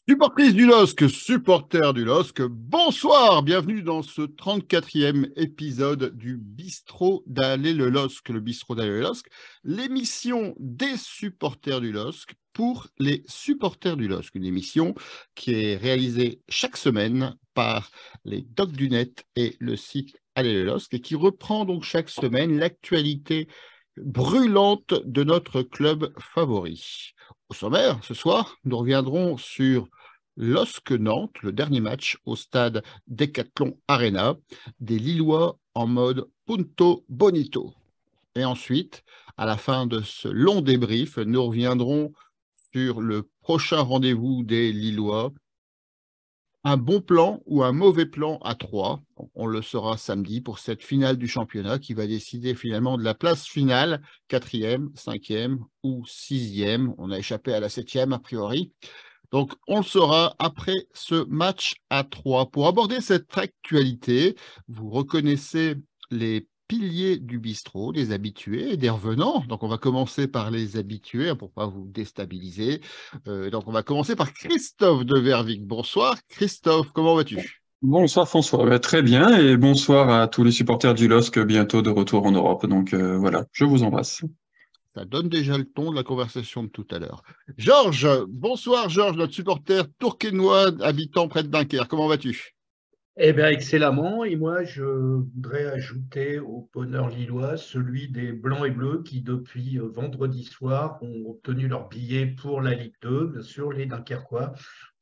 Supportrice du LOSC, supporter du LOSC, bonsoir, bienvenue dans ce 34e épisode du Bistrot d'Aller le LOSC, le Bistrot d'Aller le LOSC, l'émission des supporters du LOSC pour les supporters du LOSC, une émission qui est réalisée chaque semaine par les Docs du Net et le site Aller le LOSC et qui reprend donc chaque semaine l'actualité brûlante de notre club favori. Au sommaire, ce soir, nous reviendrons sur LOSC Nantes, le dernier match au stade Decathlon Arena, des Lillois en mode Punto Bonito. Et ensuite, à la fin de ce long débrief, nous reviendrons sur le prochain rendez-vous des Lillois. Un bon plan ou un mauvais plan à 3. On le saura samedi pour cette finale du championnat qui va décider finalement de la place finale, 4e, 5e ou 6e. On a échappé à la 7e a priori. Donc, on le saura après ce match à 3. Pour aborder cette actualité, vous reconnaissez les piliers du bistrot, des habitués et des revenants. Donc, on va commencer par les habitués pour ne pas vous déstabiliser. Donc, on va commencer par Christophe de Vervic. Bonsoir, Christophe, comment vas-tu? Bonsoir François. Très bien, et bonsoir à tous les supporters du LOSC, bientôt de retour en Europe. Donc voilà, je vous embrasse. Ça donne déjà le ton de la conversation de tout à l'heure. Georges, bonsoir Georges, notre supporter tourquenois habitant près de Dunkerque. Comment vas-tu? Eh bien, excellemment. Et moi, je voudrais ajouter au bonheur lillois celui des Blancs et Bleus qui, depuis vendredi soir, ont obtenu leur billet pour la Ligue 2, bien sûr, les Dunkerquois,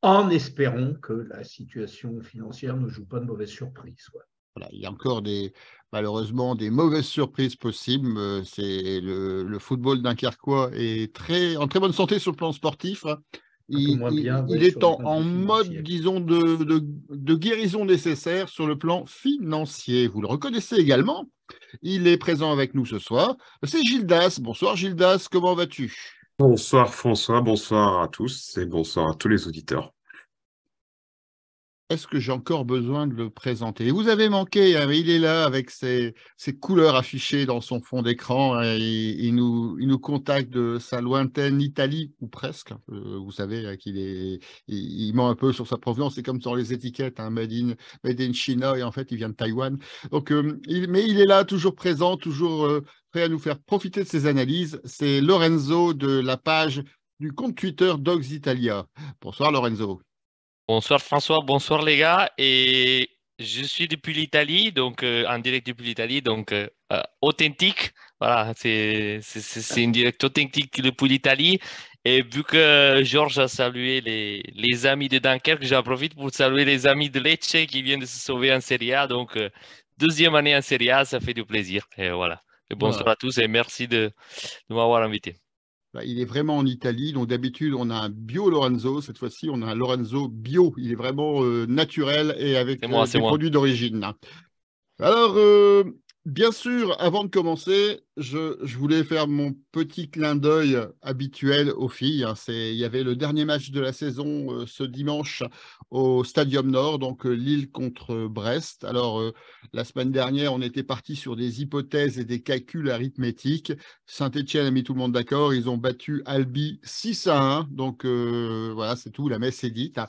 en espérant que la situation financière ne joue pas de mauvaise surprise. Ouais. Voilà, il y a encore malheureusement des mauvaises surprises possibles. C'est le football dunkerquois est en très bonne santé sur le plan sportif. Un peu moins bien, Il ouais, est sur le point de en vue mode, financier. disons, de guérison nécessaire sur le plan financier. Vous le reconnaissez également. Il est présent avec nous ce soir. C'est Gildas. Bonsoir Gildas, comment vas-tu? Bonsoir François, bonsoir à tous et bonsoir à tous les auditeurs. Est-ce que j'ai encore besoin de le présenter? Vous avez manqué, hein, mais il est là avec ses couleurs affichées dans son fond d'écran. Hein, il nous contacte de sa lointaine Italie, ou presque. Vous savez il ment un peu sur sa provenance. C'est comme sur les étiquettes, hein, made in China, et en fait, il vient de Taïwan. Donc, mais il est là, toujours présent, toujours prêt à nous faire profiter de ses analyses. C'est Lorenzo de la page du compte Twitter Dogs Italia. Bonsoir Lorenzo. Bonsoir François, bonsoir les gars. Et je suis depuis l'Italie, donc en direct depuis l'Italie, donc authentique. Voilà, c'est une direct authentique depuis l'Italie. Et vu que Georges a salué les amis de Dunkerque, j'en profite pour saluer les amis de Lecce qui viennent de se sauver en Serie A. Donc, deuxième année en Serie A, ça fait du plaisir. Et voilà. Et bonsoir Voilà. à tous et merci de m'avoir invité. Il est vraiment en Italie. Donc, d'habitude, on a un bio Lorenzo. Cette fois-ci, on a un Lorenzo bio. Il est vraiment naturel et C'est avec moi, c'est des moi. produits d'origine. Hein. Alors, bien sûr, avant de commencer, je voulais faire mon petit clin d'œil habituel aux filles. Hein. Il y avait le dernier match de la saison ce dimanche au Stadium Nord, donc Lille contre Brest. Alors, la semaine dernière, on était parti sur des hypothèses et des calculs arithmétiques. Saint-Étienne a mis tout le monde d'accord. Ils ont battu Albi 6-1. Donc, voilà, c'est tout. La messe est dite. Hein.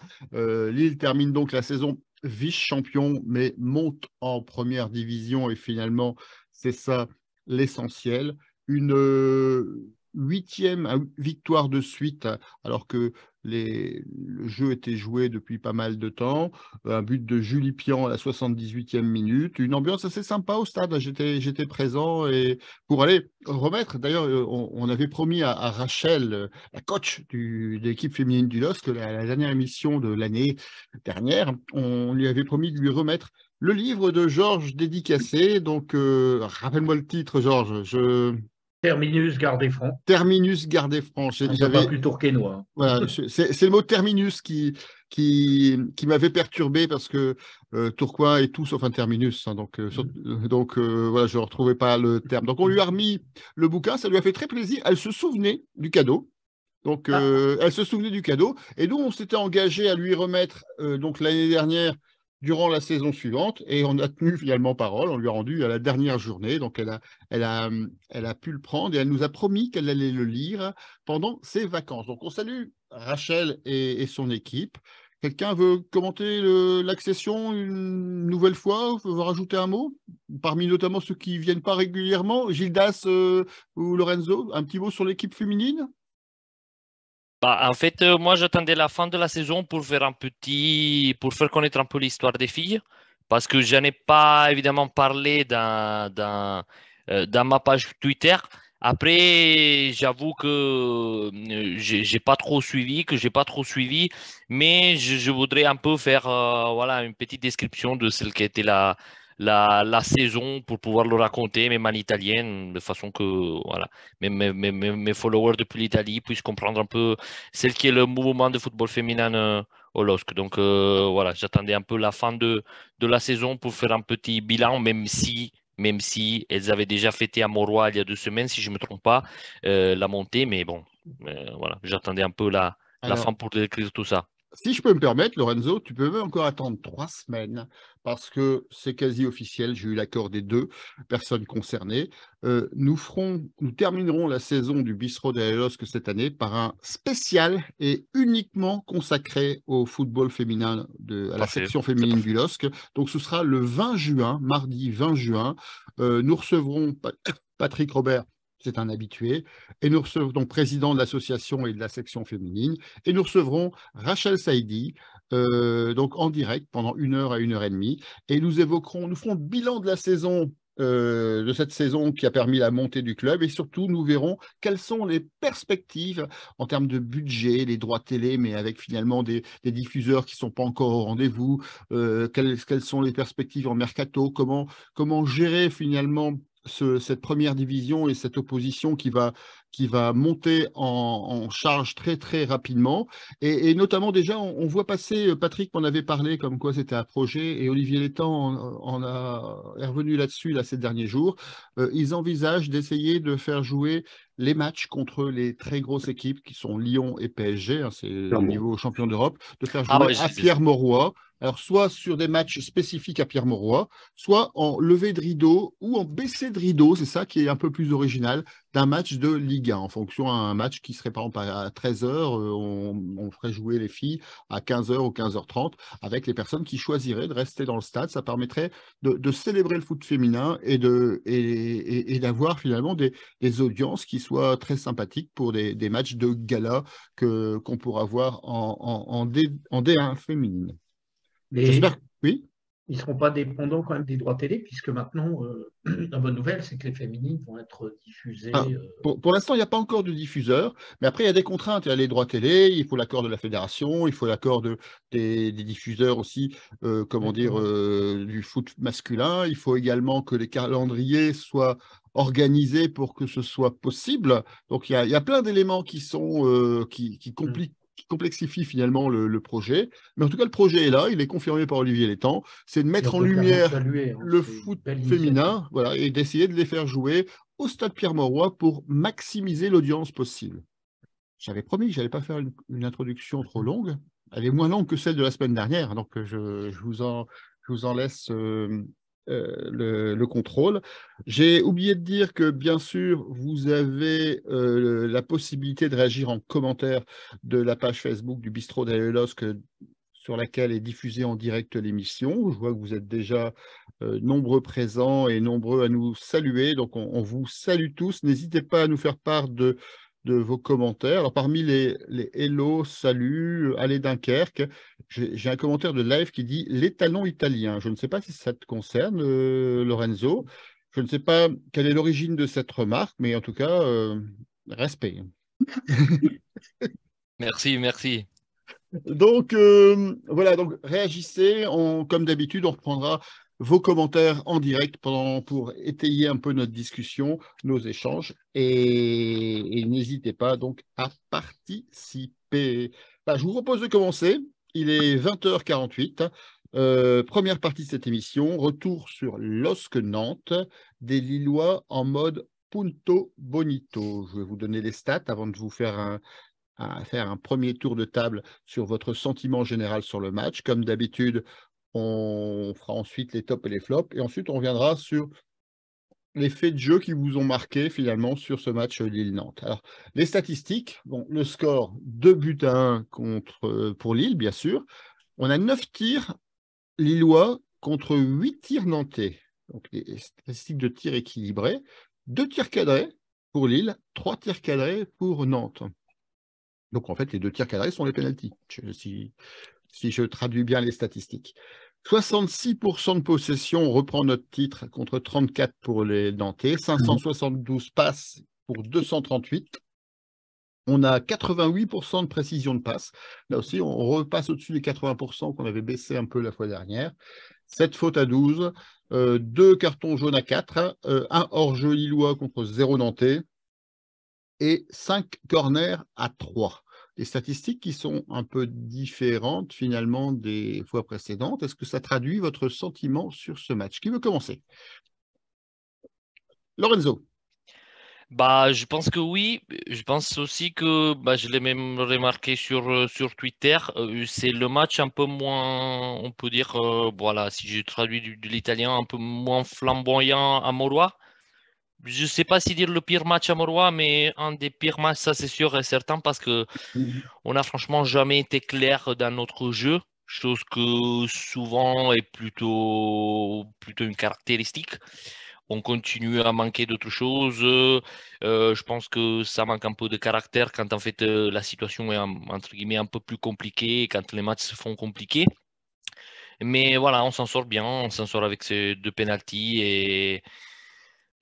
Lille termine donc la saison vice-champion, mais monte en première division et finalement, c'est ça l'essentiel. Une huitième victoire de suite, alors que le jeu était joué depuis pas mal de temps. Un but de Julie Pian à la 78e minute. Une ambiance assez sympa au stade. J'étais présent et pour aller remettre, d'ailleurs, on avait promis à Rachel, la coach de l'équipe féminine du LOSC, la dernière émission de l'année dernière, on lui avait promis de lui remettre le livre de Georges dédicacé. Donc, rappelle-moi le titre, Georges. Terminus, gardez franc. Terminus gardez franc. Un peu pas plus tourquenois. Voilà, c'est le mot terminus qui m'avait perturbé parce que Tourcoing est tout sauf un terminus. Hein, donc voilà, je ne retrouvais pas le terme. Donc, on lui a remis le bouquin. Ça lui a fait très plaisir. Elle se souvenait du cadeau. Donc, Ah, elle se souvenait du cadeau. Et nous, on s'était engagé à lui remettre, donc l'année dernière, durant la saison suivante et on a tenu finalement parole, on lui a rendu à la dernière journée, donc elle a pu le prendre et elle nous a promis qu'elle allait le lire pendant ses vacances. Donc on salue Rachel et son équipe. Quelqu'un veut commenter l'accession une nouvelle fois, veut rajouter un mot? Parmi notamment ceux qui ne viennent pas régulièrement, Gildas ou Lorenzo, un petit mot sur l'équipe féminine? Bah, en fait, moi, j'attendais la fin de la saison pour faire connaître un peu l'histoire des filles, parce que je n'en ai pas évidemment parlé dans ma page Twitter. Après, j'avoue que j'ai pas trop suivi, mais je voudrais un peu faire voilà, une petite description de celle qui a été la saison pour pouvoir le raconter, même en italien, de façon que voilà, mes followers depuis l'Italie puissent comprendre un peu celle qui est le mouvement de football féminin au LOSC. Donc voilà, j'attendais un peu la fin de la saison pour faire un petit bilan, même si elles avaient déjà fêté à Morois il y a 2 semaines, si je ne me trompe pas, la montée. Mais bon, voilà, j'attendais un peu la fin Alors, pour décrire tout ça. si je peux me permettre, Lorenzo, tu peux même encore attendre 3 semaines parce que c'est quasi officiel. J'ai eu l'accord des deux personnes concernées. Nous terminerons la saison du Bistro de LOSC cette année par un spécial et uniquement consacré au football féminin, à la Parfait, section c'est féminine du parfait. LOSC. Donc ce sera le 20 juin, mardi 20 juin. Nous recevrons Patrick Robert. C'est un habitué. Et nous recevrons donc président de l'association et de la section féminine. Et nous recevrons Rachel Saidi, donc en direct pendant 1 heure à 1 heure et demie. Et nous ferons le bilan de la saison, de cette saison qui a permis la montée du club. Et surtout, nous verrons quelles sont les perspectives en termes de budget, les droits télé, mais avec finalement des diffuseurs qui ne sont pas encore au rendez-vous. Quelles sont les perspectives en mercato, comment gérer finalement cette première division et cette opposition qui va monter en charge très très rapidement. Et notamment déjà, on voit passer, Patrick m'en avait parlé comme quoi c'était un projet, et Olivier Létang est revenu là-dessus là, ces derniers jours. Ils envisagent d'essayer de faire jouer les matchs contre les très grosses équipes qui sont Lyon et PSG, hein, c'est le Clairement. niveau champion d'Europe, de faire Ah jouer ouais, à Pierre-Mauroy. Alors, soit sur des matchs spécifiques à Pierre-Mauroy, soit en levée de rideau ou en baissée de rideau, c'est ça qui est un peu plus original, d'un match de Ligue 1. En fonction d'un match qui serait par exemple à 13 heures, on ferait jouer les filles à 15 heures ou 15h30 avec les personnes qui choisiraient de rester dans le stade. Ça permettrait de célébrer le foot féminin et d'avoir finalement des audiences qui soient très sympathiques pour des matchs de gala qu'on pourra voir en D1 féminine. Mais J'espère que oui. ils ne seront pas dépendants quand même des droits télé, puisque maintenant, la bonne nouvelle, c'est que les féminines vont être Ah, diffusées. pour l'instant, il n'y a pas encore de diffuseur, mais après, il y a des contraintes. Il y a les droits télé, il faut l'accord de la fédération, il faut l'accord des diffuseurs aussi, comment dire, D'accord. du foot masculin. Il faut également que les calendriers soient organisés pour que ce soit possible. Donc, il y a plein d'éléments Mm. qui complexifient finalement le projet. Mais en tout cas, le projet est là, il est confirmé par Olivier Létang. C'est de Et on mettre en peut clairement le lumière saluer, hein, le c'est une foot belle initiative. féminin, voilà, et d'essayer de les faire jouer au Stade Pierre-Mauroy pour maximiser l'audience possible. J'avais promis que je n'allais pas faire une introduction trop longue. Elle est moins longue que celle de la semaine dernière, donc je vous en laisse le contrôle. J'ai oublié de dire que, bien sûr, vous avez la possibilité de réagir en commentaire de la page Facebook du Bistrot d'Aéolosque sur laquelle est diffusée en direct l'émission. Je vois que vous êtes déjà nombreux présents et nombreux à nous saluer. Donc, on vous salue tous. N'hésitez pas à nous faire part de vos commentaires. Alors, parmi les hello, salut, allez Dunkerque, j'ai un commentaire de live qui dit les talons italiens. Je ne sais pas si ça te concerne, Lorenzo. Je ne sais pas quelle est l'origine de cette remarque, mais en tout cas, respect. Merci, merci. Donc, voilà, donc réagissez. Comme d'habitude, on reprendra vos commentaires en direct pour étayer un peu notre discussion, nos échanges. Et n'hésitez pas donc à participer. Bah, je vous propose de commencer. Il est 20h48. Première partie de cette émission. Retour sur LOSC Nantes, des Lillois en mode Punto Bonito. Je vais vous donner les stats avant de vous faire à faire un premier tour de table sur votre sentiment général sur le match. Comme d'habitude, On fera ensuite les tops et les flops. Et ensuite, on reviendra sur les faits de jeu qui vous ont marqué finalement sur ce match Lille-Nantes. Alors, les statistiques, bon, le score 2-1 pour Lille, bien sûr. On a 9 tirs lillois contre 8 tirs nantais. Donc, les statistiques de tirs équilibrés. 2 tirs cadrés pour Lille, 3 tirs cadrés pour Nantes. Donc, en fait, les 2 tirs cadrés sont les pénaltys, si je traduis bien les statistiques. 66% de possession, on reprend notre titre, contre 34 pour les Nantais. 572 passes pour 238. On a 88% de précision de passe. Là aussi, on repasse au-dessus des 80% qu'on avait baissé un peu la fois dernière. 7 fautes à 12, 2 cartons jaunes à 4, 1 hors-jeu lillois contre 0 nantais et 5 corners à 3. Des statistiques qui sont un peu différentes finalement des fois précédentes. Est-ce que ça traduit votre sentiment sur ce match? Qui veut commencer? Lorenzo. Je pense que oui. Je pense aussi que je l'ai même remarqué sur Twitter. C'est le match un peu moins, on peut dire, voilà, si je traduis de l'italien, un peu moins flamboyant à Morois. Je ne sais pas si dire le pire match à Morois, mais un des pires matchs, ça c'est sûr et certain, parce que on n'a franchement jamais été clair dans notre jeu, chose que souvent est plutôt une caractéristique. On continue à manquer d'autres choses. Je pense que ça manque un peu de caractère quand en fait la situation est entre guillemets un peu plus compliquée, quand les matchs se font compliqués. Mais voilà, on s'en sort bien, on s'en sort avec ces 2 pénaltys et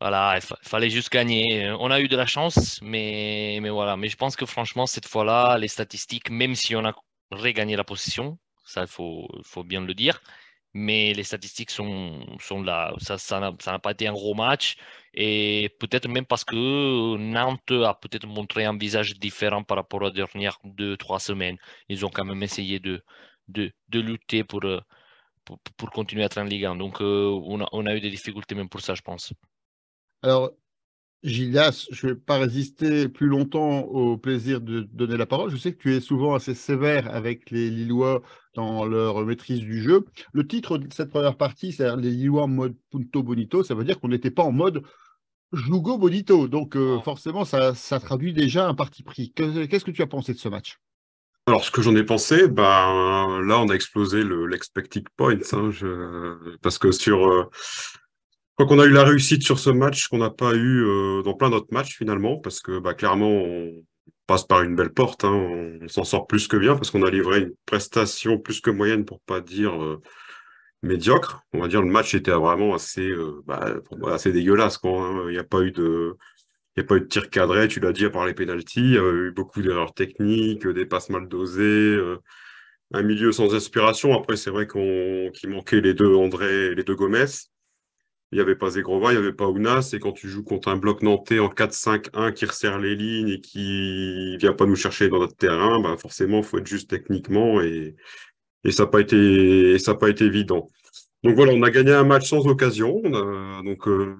voilà, fallait juste gagner. On a eu de la chance, mais voilà. Mais je pense que franchement, cette fois-là, les statistiques, même si on a regagné la position, ça, il faut bien le dire, mais les statistiques sont là. Ça n'a pas été un gros match. Et peut-être même parce que Nantes a peut-être montré un visage différent par rapport aux dernières 2, 3 semaines. Ils ont quand même essayé de lutter pour continuer à être en Ligue 1. Donc, on a eu des difficultés même pour ça, je pense. Alors, Gildas, je ne vais pas résister plus longtemps au plaisir de donner la parole. Je sais que tu es souvent assez sévère avec les Lillois dans leur maîtrise du jeu. Le titre de cette première partie, c'est les Lillois en mode Punto Bonito. Ça veut dire qu'on n'était pas en mode Jugo Bonito. Donc, forcément, ça traduit déjà un parti pris. Qu'est-ce que tu as pensé de ce match? Alors, ce que j'en ai pensé, là, on a explosé l'expected points, hein, parce que je crois qu'on a eu la réussite sur ce match qu'on n'a pas eu dans plein d'autres matchs finalement, parce que clairement, on passe par une belle porte, hein, on s'en sort plus que bien, parce qu'on a livré une prestation plus que moyenne, pour pas dire médiocre. On va dire le match était vraiment assez, pour moi, assez dégueulasse, quoi, hein. Il n'y a pas eu de tir cadré, tu l'as dit, à part les pénaltys. Il y a eu beaucoup d'erreurs techniques, des passes mal dosées, un milieu sans inspiration. Après, c'est vrai qu'il manquait les 2 André et les 2 Gomez. Il n'y avait pas Zegrova, il n'y avait pas Ounas. Et quand tu joues contre un bloc nantais en 4-5-1 qui resserre les lignes et qui vient pas nous chercher dans notre terrain, forcément, il faut être juste techniquement. Et ça n'a pas été évident. Donc voilà, on a gagné un match sans occasion.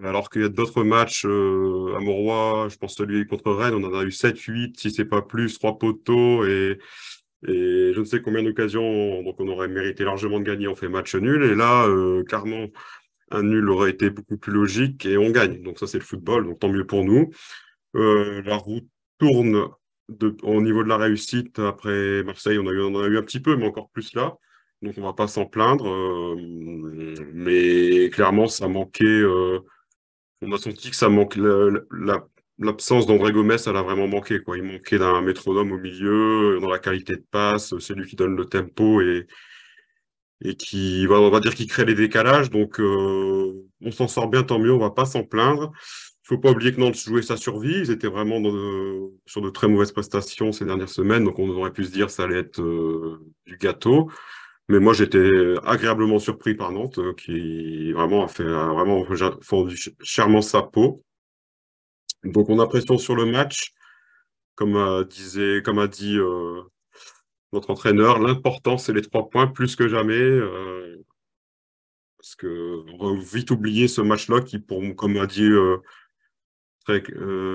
Alors qu'il y a d'autres matchs à Mauroy, je pense celui contre Rennes, on en a eu 7-8, si c'est pas plus, 3 poteaux et je ne sais combien d'occasions. Donc on aurait mérité largement de gagner, on fait match nul. Et là, clairement, un nul aurait été beaucoup plus logique et on gagne. Donc ça, c'est le football, donc tant mieux pour nous. La roue tourne au niveau de la réussite. Après Marseille, on en a eu un petit peu, mais encore plus là. Donc on va pas s'en plaindre. Mais clairement, ça manquait. On a senti que ça manque. L'absence d'André Gomes, elle a vraiment manqué, quoi. Il manquait d'un métronome au milieu, dans la qualité de passe. C'est lui qui donne le tempo et qui, on va dire, qui crée les décalages. Donc, on s'en sort bien, tant mieux, on va pas s'en plaindre. Il faut pas oublier que Nantes jouait sa survie. Ils étaient vraiment sur de très mauvaises prestations ces dernières semaines. Donc, on aurait pu se dire que ça allait être du gâteau. Mais moi, j'étais agréablement surpris par Nantes, qui vraiment a vraiment fendu chèrement sa peau. Donc, on a pression sur le match. Comme a dit notre entraîneur, l'important, c'est les 3 points plus que jamais. Parce qu'on va vite oublier ce match-là qui, comme a dit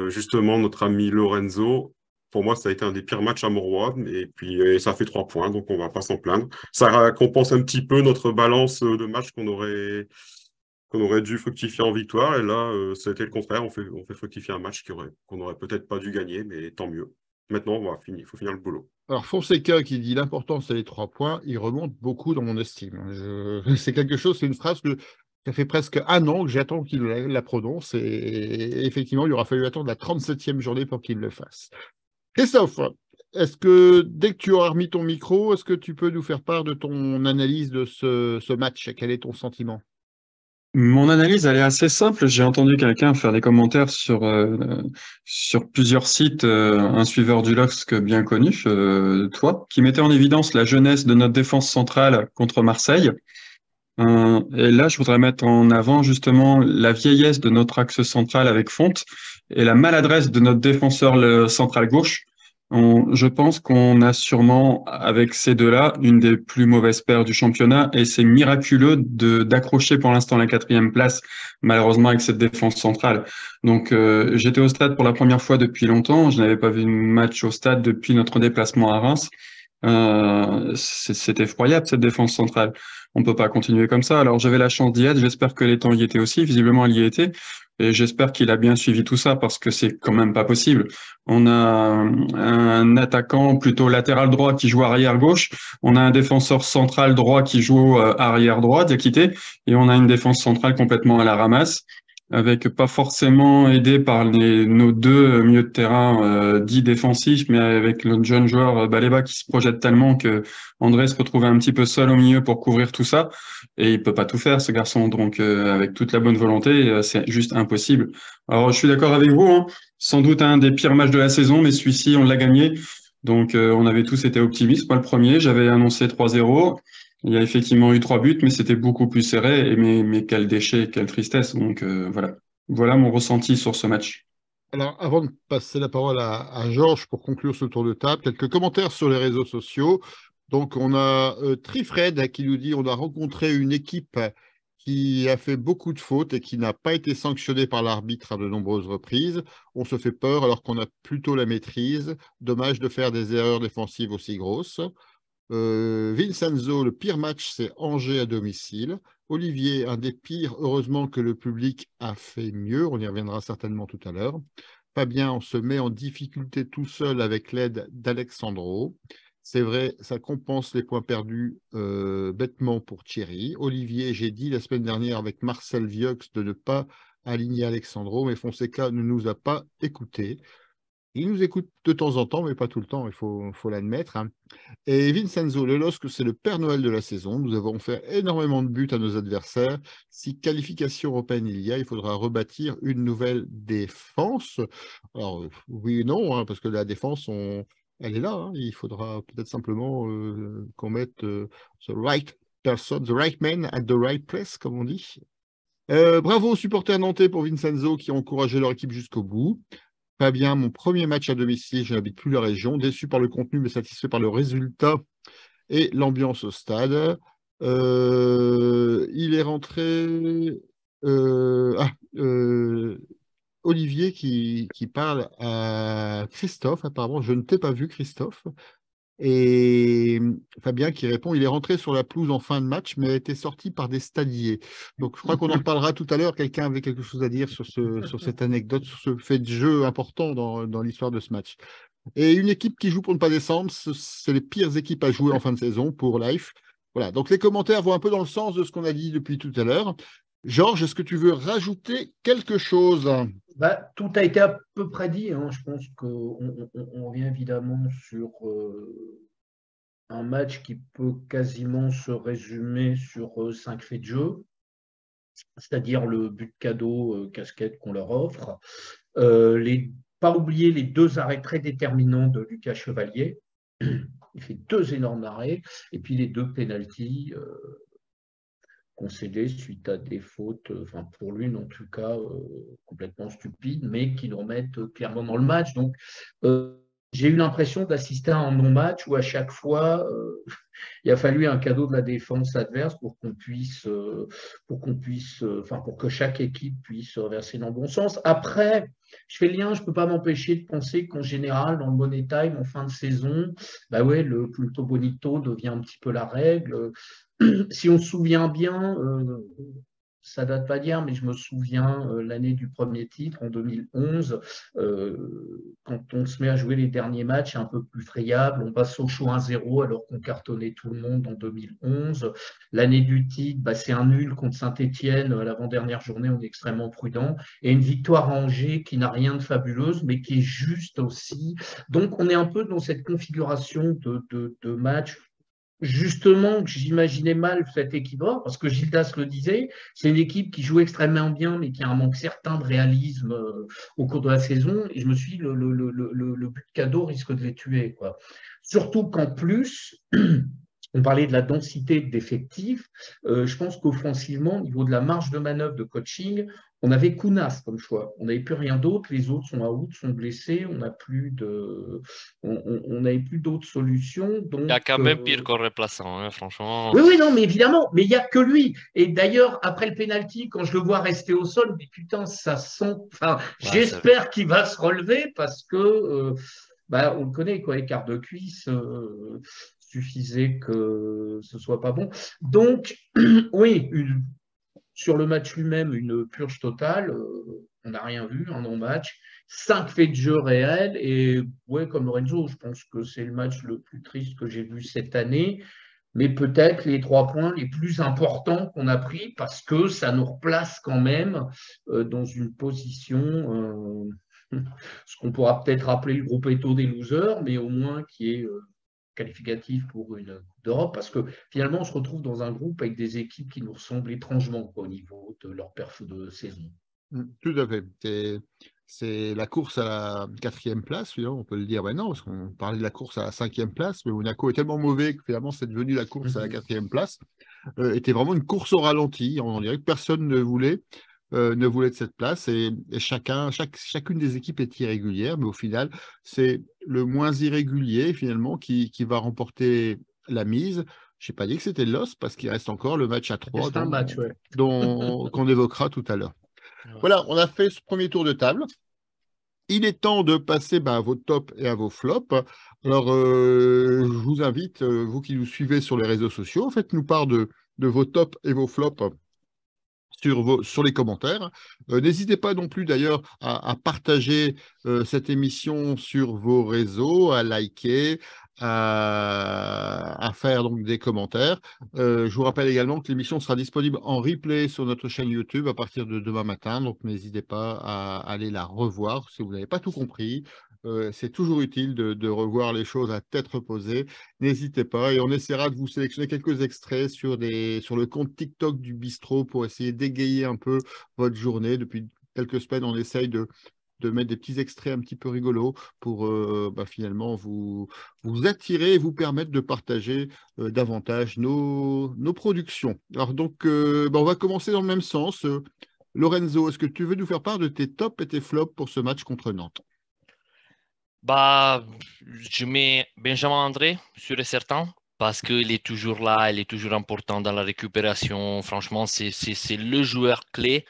justement notre ami Lorenzo, pour moi, ça a été un des pires matchs à Mauroy. Et puis, ça fait 3 points, donc on va pas s'en plaindre. Ça compense un petit peu notre balance de matchs qu'on aurait dû fructifier en victoire. Et là, c'était le contraire. On fait fructifier un match qu'on aurait peut-être pas dû gagner, mais tant mieux. Maintenant, il faut finir le boulot. Alors, Fonseca qui dit l'important, c'est les 3 points, il remonte beaucoup dans mon estime. C'est quelque chose, c'est une phrase que ça fait presque un an que j'attends qu'il la prononce et effectivement, il aura fallu attendre la 37e journée pour qu'il le fasse. Christophe, est-ce que dès que tu auras remis ton micro, est-ce que tu peux nous faire part de ton analyse de ce match? Quel est ton sentiment? Mon analyse, elle est assez simple. J'ai entendu quelqu'un faire des commentaires sur plusieurs sites, un suiveur du LOSC bien connu, toi, qui mettait en évidence la jeunesse de notre défense centrale contre Marseille. Et là, je voudrais mettre en avant justement la vieillesse de notre axe central avec Fonte et la maladresse de notre défenseur central gauche. Je pense qu'on a sûrement, avec ces deux-là, une des plus mauvaises paires du championnat et c'est miraculeux d'accrocher pour l'instant la 4e place, malheureusement avec cette défense centrale. Donc, j'étais au stade pour la première fois depuis longtemps. Je n'avais pas vu un match au stade depuis notre déplacement à Reims. C'est effroyable cette défense centrale. On peut pas continuer comme ça. Alors j'avais la chance d'y être. J'espère que l'étang y était aussi. Visiblement, il y était. Et j'espère qu'il a bien suivi tout ça parce que c'est quand même pas possible. On a un attaquant plutôt latéral droit qui joue arrière gauche. On a un défenseur central droit qui joue arrière droit, Diakité. Et on a une défense centrale complètement à la ramasse, avec pas forcément aidé par nos deux milieux de terrain dits défensifs, mais avec le jeune joueur Baleba qui se projette tellement que André se retrouvait un petit peu seul au milieu pour couvrir tout ça. Et il peut pas tout faire, ce garçon. Donc, avec toute la bonne volonté, c'est juste impossible. Alors, je suis d'accord avec vous, hein. Sans doute un des pires matchs de la saison, mais celui-ci, on l'a gagné. Donc, on avait tous été optimistes. Moi, le premier, j'avais annoncé 3-0. Il y a effectivement eu 3 buts, mais c'était beaucoup plus serré. Mais quel déchet, quelle tristesse. Donc voilà. Voilà mon ressenti sur ce match. Alors, avant de passer la parole à Georges pour conclure ce tour de table, quelques commentaires sur les réseaux sociaux. Donc, on a Trifred qui nous dit on a rencontré une équipe qui a fait beaucoup de fautes et qui n'a pas été sanctionnée par l'arbitre à de nombreuses reprises. On se fait peur alors qu'on a plutôt la maîtrise. Dommage de faire des erreurs défensives aussi grosses. Vincenzo, le pire match, c'est Angers à domicile. Olivier, un des pires, heureusement que le public a fait mieux, on y reviendra certainement tout à l'heure. Fabien, on se met en difficulté tout seul avec l'aide d'Alexandro. C'est vrai, ça compense les points perdus bêtement pour Thierry. Olivier, j'ai dit la semaine dernière avec Marcel Vioux de ne pas aligner Alexandro, mais Fonseca ne nous a pas écoutés. Il nous écoute de temps en temps, mais pas tout le temps, il faut l'admettre, hein. Et Vincenzo, le LOSC, c'est le Père Noël de la saison. Nous avons fait énormément de buts à nos adversaires. Si qualification européenne il faudra rebâtir une nouvelle défense. Alors, oui et non, hein, parce que la défense, elle est là, hein. Il faudra peut-être simplement qu'on mette the right person, the right man at the right place, comme on dit. Bravo aux supporters nantais pour Vincenzo qui ont encouragé leur équipe jusqu'au bout. Fabien, mon premier match à domicile, je n'habite plus la région, déçu par le contenu mais satisfait par le résultat et l'ambiance au stade. Il est rentré... Olivier qui parle à Christophe, apparemment, je ne t'ai pas vu Christophe. Et Fabien qui répond, il est rentré sur la pelouse en fin de match, mais a été sorti par des stadiers. Donc je crois qu'on en reparlera tout à l'heure. Quelqu'un avait quelque chose à dire sur cette anecdote, sur ce fait de jeu important dans l'histoire de ce match. Et une équipe qui joue pour ne pas descendre, c'est les pires équipes à jouer en fin de saison pour Life. Voilà, donc les commentaires vont un peu dans le sens de ce qu'on a dit depuis tout à l'heure. Georges, est-ce que tu veux rajouter quelque chose ? Tout a été à peu près dit, hein. Je pense qu'on revient évidemment sur un match qui peut quasiment se résumer sur 5 faits de jeu, c'est-à-dire le but cadeau casquette qu'on leur offre, pas oublier les 2 arrêts très déterminants de Lucas Chevalier. Il fait 2 énormes arrêts, et puis les 2 pénaltys concédés suite à des fautes, enfin pour l'une en tout cas, complètement stupides, mais qui nous remettent clairement dans le match. Donc, j'ai eu l'impression d'assister à un non-match où à chaque fois, Il a fallu un cadeau de la défense adverse pour que chaque équipe puisse reverser dans le bon sens. Après, je fais le lien, je ne peux pas m'empêcher de penser qu'en général, dans le Money Time, en fin de saison, bah ouais, le Punto Bonito devient un petit peu la règle. Si on se souvient bien, ça date pas d'hier, mais je me souviens l'année du premier titre, en 2011, quand on se met à jouer les derniers matchs un peu plus friables, on passe au chaud 1-0 alors qu'on cartonnait tout le monde en 2011. L'année du titre, bah, c'est un nul contre Saint-Étienne à l'avant-dernière journée, on est extrêmement prudent. Et une victoire à Angers qui n'a rien de fabuleuse, mais qui est juste aussi. Donc on est un peu dans cette configuration de match justement, que j'imaginais mal cette équipe-là, parce que Gildas le disait, c'est une équipe qui joue extrêmement bien, mais qui a un manque certain de réalisme au cours de la saison. Et je me suis dit, le but cadeau risque de les tuer, quoi. Surtout qu'en plus, on parlait de la densité d'effectifs. Je pense qu'offensivement, au niveau de la marge de manœuvre de coaching, on avait Kounas comme choix. On n'avait plus rien d'autre. Les autres sont out, sont blessés. On n'avait plus d'autres solutions. Donc, Il y a quand même pire qu'un remplaçant, hein, franchement. oui, non, mais évidemment, mais il n'y a que lui. Et d'ailleurs, après le penalty, quand je le vois rester au sol, mais putain, ça sent. Enfin, j'espère qu'il va se relever parce que, on le connaît, quoi, écart de cuisse, suffisait que ce soit pas bon. Donc, oui, sur le match lui-même, une purge totale. On n'a rien vu, un non-match. 5 faits de jeu réels. Et ouais, comme Lorenzo, je pense que c'est le match le plus triste que j'ai vu cette année. Mais peut-être les 3 points les plus importants qu'on a pris parce que ça nous replace quand même dans une position, ce qu'on pourra peut-être appeler le groupe éto des losers, mais au moins qui est qualificatif pour une Coupe d'Europe, parce que finalement, on se retrouve dans un groupe avec des équipes qui nous ressemblent étrangement au niveau de leur perf de saison. Tout à fait. C'est la course à la 4e place, on peut le dire maintenant, parce qu'on parlait de la course à la 5e place, mais Monaco est tellement mauvais que finalement c'est devenu la course à la 4e place. Était vraiment une course au ralenti. On dirait que personne ne voulait de cette place et chacune des équipes est irrégulière, mais au final, c'est le moins irrégulier finalement qui va remporter la mise. Je n'ai pas dit que c'était l'os parce qu'il reste encore le match à 3 qu'on évoquera tout à l'heure. Voilà, on a fait ce premier tour de table. Il est temps de passer à vos tops et à vos flops. Alors, je vous invite, vous qui nous suivez sur les réseaux sociaux, faites-nous part de vos tops et vos flops sur les commentaires. N'hésitez pas non plus d'ailleurs à partager cette émission sur vos réseaux, à liker, à faire donc des commentaires. Je vous rappelle également que l'émission sera disponible en replay sur notre chaîne YouTube à partir de demain matin, donc n'hésitez pas à aller la revoir si vous n'avez pas tout compris. C'est toujours utile de revoir les choses à tête reposée. N'hésitez pas et on essaiera de vous sélectionner quelques extraits sur le compte TikTok du bistrot pour essayer d'égayer un peu votre journée. Depuis quelques semaines, on essaye de mettre des petits extraits un petit peu rigolos pour finalement vous attirer et vous permettre de partager davantage nos productions. Alors donc, on va commencer dans le même sens. Lorenzo, est-ce que tu veux nous faire part de tes tops et tes flops pour ce match contre Nantes? Je mets Benjamin André, sûr et certain, parce qu'il est toujours là, il est toujours important dans la récupération. Franchement, c'est le joueur clé.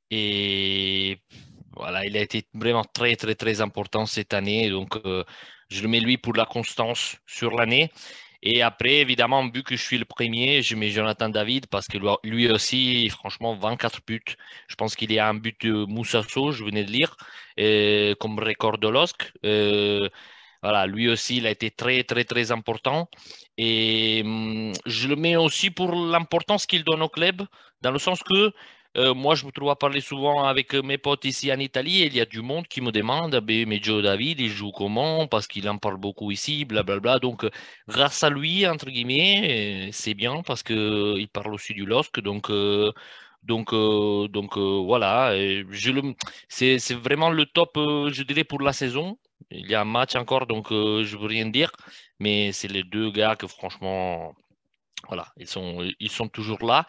Et voilà, il a été vraiment très, très, très important cette année. Donc, je le mets lui pour la constance sur l'année. Et après, évidemment, vu que je suis le premier, je mets Jonathan David parce que lui aussi, franchement, 24 buts. Je pense qu'il y a un but de Moussasso, je venais de lire, comme record de LOSC. Voilà, lui aussi, il a été très, très, très important. Et je le mets aussi pour l'importance qu'il donne au club, dans le sens que moi, je me trouve à parler souvent avec mes potes ici en Italie et il y a du monde qui me demande, mais Joe David, il joue comment? Parce qu'il en parle beaucoup ici, blablabla. Donc, grâce à lui, entre guillemets, c'est bien parce qu'il parle aussi du LOSC. Voilà, c'est vraiment le top, je dirais, pour la saison. Il y a un match encore, donc je ne veux rien dire. Mais c'est les deux gars que franchement, voilà, ils sont toujours là.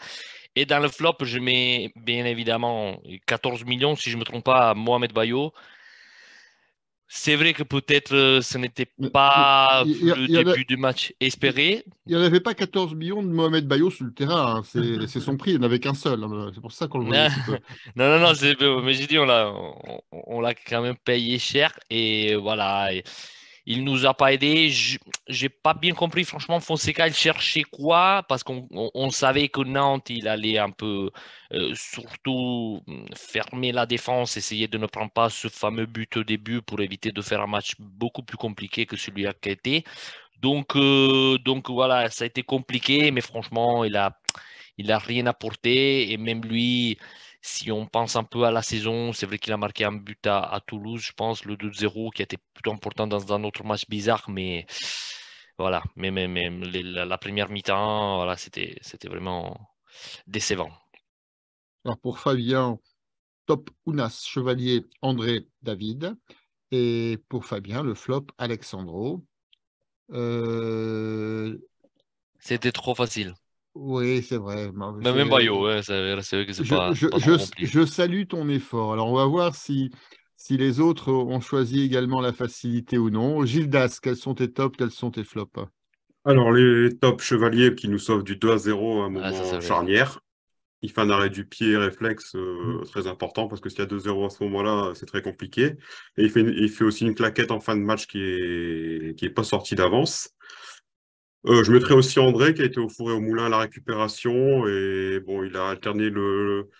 Et dans le flop, je mets bien évidemment 14 millions, si je ne me trompe pas, à Mohamed Bayo. c'est vrai que peut-être ce n'était pas le début du match espéré. Il n'y en avait pas 14 millions de Mohamed Bayo sur le terrain. Hein. C'est son prix, il n'y en avait qu'un seul. Hein. C'est pour ça qu'on le voyait si peu. Non, mais j'ai dit, on l'a quand même payé cher et voilà. Il nous a pas aidé. J'ai pas bien compris, franchement, Fonseca, il cherchait quoi? Parce qu'on savait que Nantes, il allait un peu surtout fermer la défense, essayer de ne prendre pas ce fameux but au début pour éviter de faire un match beaucoup plus compliqué que celui qui a été. Donc voilà, ça a été compliqué, mais franchement, il a rien apporté. Et même lui, si on pense un peu à la saison, c'est vrai qu'il a marqué un but à Toulouse, je pense, le 2-0, qui a été plutôt important dans un autre match bizarre, mais voilà, la première mi-temps, voilà, c'était vraiment décevant. Alors pour Fabien, top Ounas, Chevalier, André, David. Et pour Fabien, le flop, Alexandro. C'était trop facile. Oui, c'est vrai. Mais même Bayo, ouais, c'est vrai que c'est pas trop rempli. Je salue ton effort. Alors, on va voir si les autres ont choisi également la facilité ou non. Gildas, quels sont tes tops, quels sont tes flops? Alors, les top chevaliers qui nous sauvent du 2-0 à un Ah, ça, moment c'est vrai. charnière. Il fait un arrêt du pied réflexe très important parce que s'il y a 2-0 à ce moment-là, c'est très compliqué. Et il fait aussi une claquette en fin de match qui est pas sortie d'avance. Je mettrais aussi André qui a été au four et au moulin à la récupération. Et bon, il a alterné le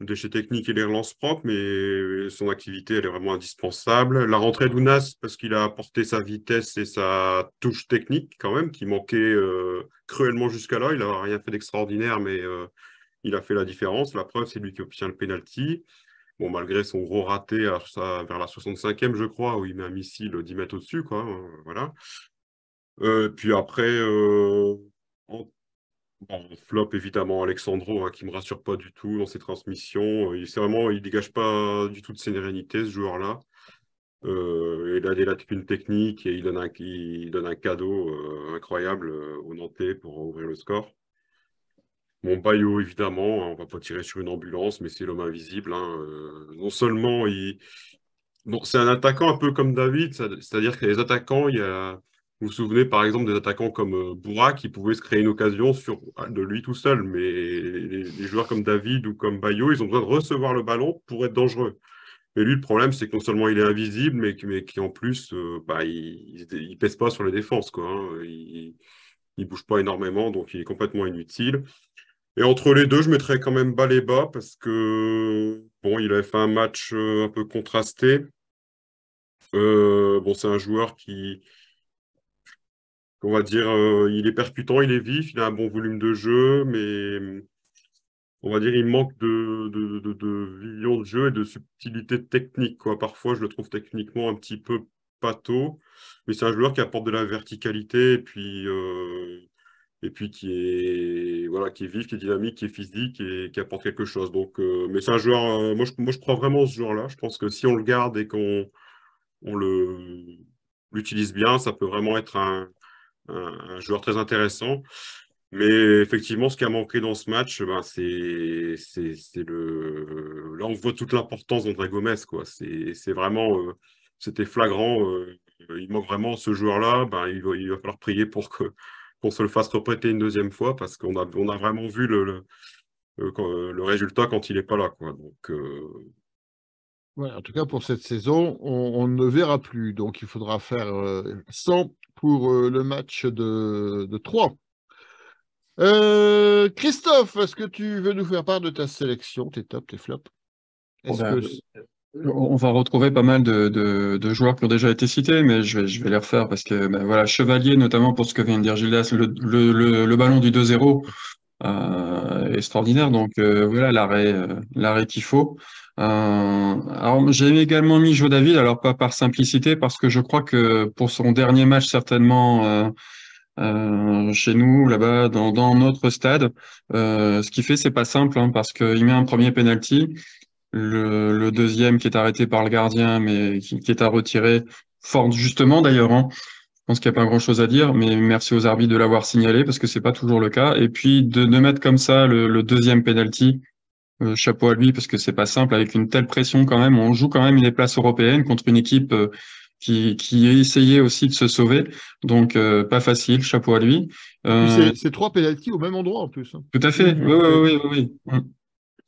déchet technique et les relances propres, mais son activité, elle est vraiment indispensable. La rentrée d'Ounas, parce qu'il a apporté sa vitesse et sa touche technique quand même, qui manquait cruellement jusqu'à là. Il n'a rien fait d'extraordinaire, mais il a fait la différence. La preuve, c'est lui qui obtient le penalty. Bon, malgré son gros raté vers la 65e, je crois, où il met un missile 10 mètres au-dessus, quoi. Voilà. Puis après, en flop, évidemment, Alexandro, hein, qui me rassure pas du tout dans ses transmissions. Il dégage pas du tout de sérénité, ce joueur-là. Il a des lacunes techniques et il donne un cadeau incroyable aux Nantais pour ouvrir le score. Mon Bayo, évidemment, hein, on va pas tirer sur une ambulance, mais c'est l'homme invisible. Hein. Non seulement c'est un attaquant un peu comme David, c'est-à-dire que les attaquants, vous vous souvenez par exemple des attaquants comme Boura qui pouvaient se créer une occasion de lui tout seul, mais les joueurs comme David ou comme Bayo, ils ont besoin de recevoir le ballon pour être dangereux. Mais lui, le problème, c'est que non seulement il est invisible, mais qu'en plus, il pèse pas sur les défenses, quoi. Hein. Il bouge pas énormément, donc il est complètement inutile. Et entre les deux, je mettrais quand même bas les bas parce que bon, il avait fait un match un peu contrasté. Bon, c'est un joueur on va dire, il est percutant, il est vif, il a un bon volume de jeu, mais on va dire il manque de vision de jeu et de subtilité technique, quoi. Parfois, je le trouve techniquement un petit peu pâteau, mais c'est un joueur qui apporte de la verticalité et puis qui est vif, qui est dynamique, qui est physique et qui apporte quelque chose. Donc, mais c'est un joueur, moi, je crois vraiment à ce joueur-là. Je pense que si on le garde et qu'on l'utilise bien, ça peut vraiment être un joueur très intéressant. Mais effectivement, ce qui a manqué dans ce match, ben, là, on voit toute l'importance d'André Gomes, quoi. C'est vraiment, c'était flagrant. Il manque vraiment ce joueur-là. Ben, il va falloir prier pour qu'on se le fasse répéter une deuxième fois parce qu'on a vraiment vu le résultat quand il n'est pas là, quoi. Donc, Ouais, en tout cas, pour cette saison, on ne verra plus. Donc, il faudra faire 100 pour le match de 3. Christophe, est-ce que tu veux nous faire part de ta sélection, tes tops, tes flops? On va retrouver pas mal de joueurs qui ont déjà été cités, mais je vais les refaire parce que voilà, Chevalier, notamment pour ce que vient de dire Gildas, le ballon du 2-0, extraordinaire. Donc voilà l'arrêt qu'il faut. Alors j'ai également mis Jo David, alors pas par simplicité, parce que je crois que pour son dernier match certainement chez nous là-bas dans notre stade, ce qu'il fait c'est pas simple hein, parce qu'il met un premier penalty, le deuxième qui est arrêté par le gardien mais qui est à retirer fort justement d'ailleurs. Hein. Je pense qu'il n'y a pas grand-chose à dire, mais merci aux arbitres de l'avoir signalé parce que c'est pas toujours le cas. Et puis de mettre comme ça le deuxième penalty, chapeau à lui parce que c'est pas simple avec une telle pression quand même. On joue quand même des places européennes contre une équipe qui essayait aussi de se sauver. Donc, pas facile, chapeau à lui. C'est 3 pénaltys au même endroit en plus. Hein. Tout à fait, oui.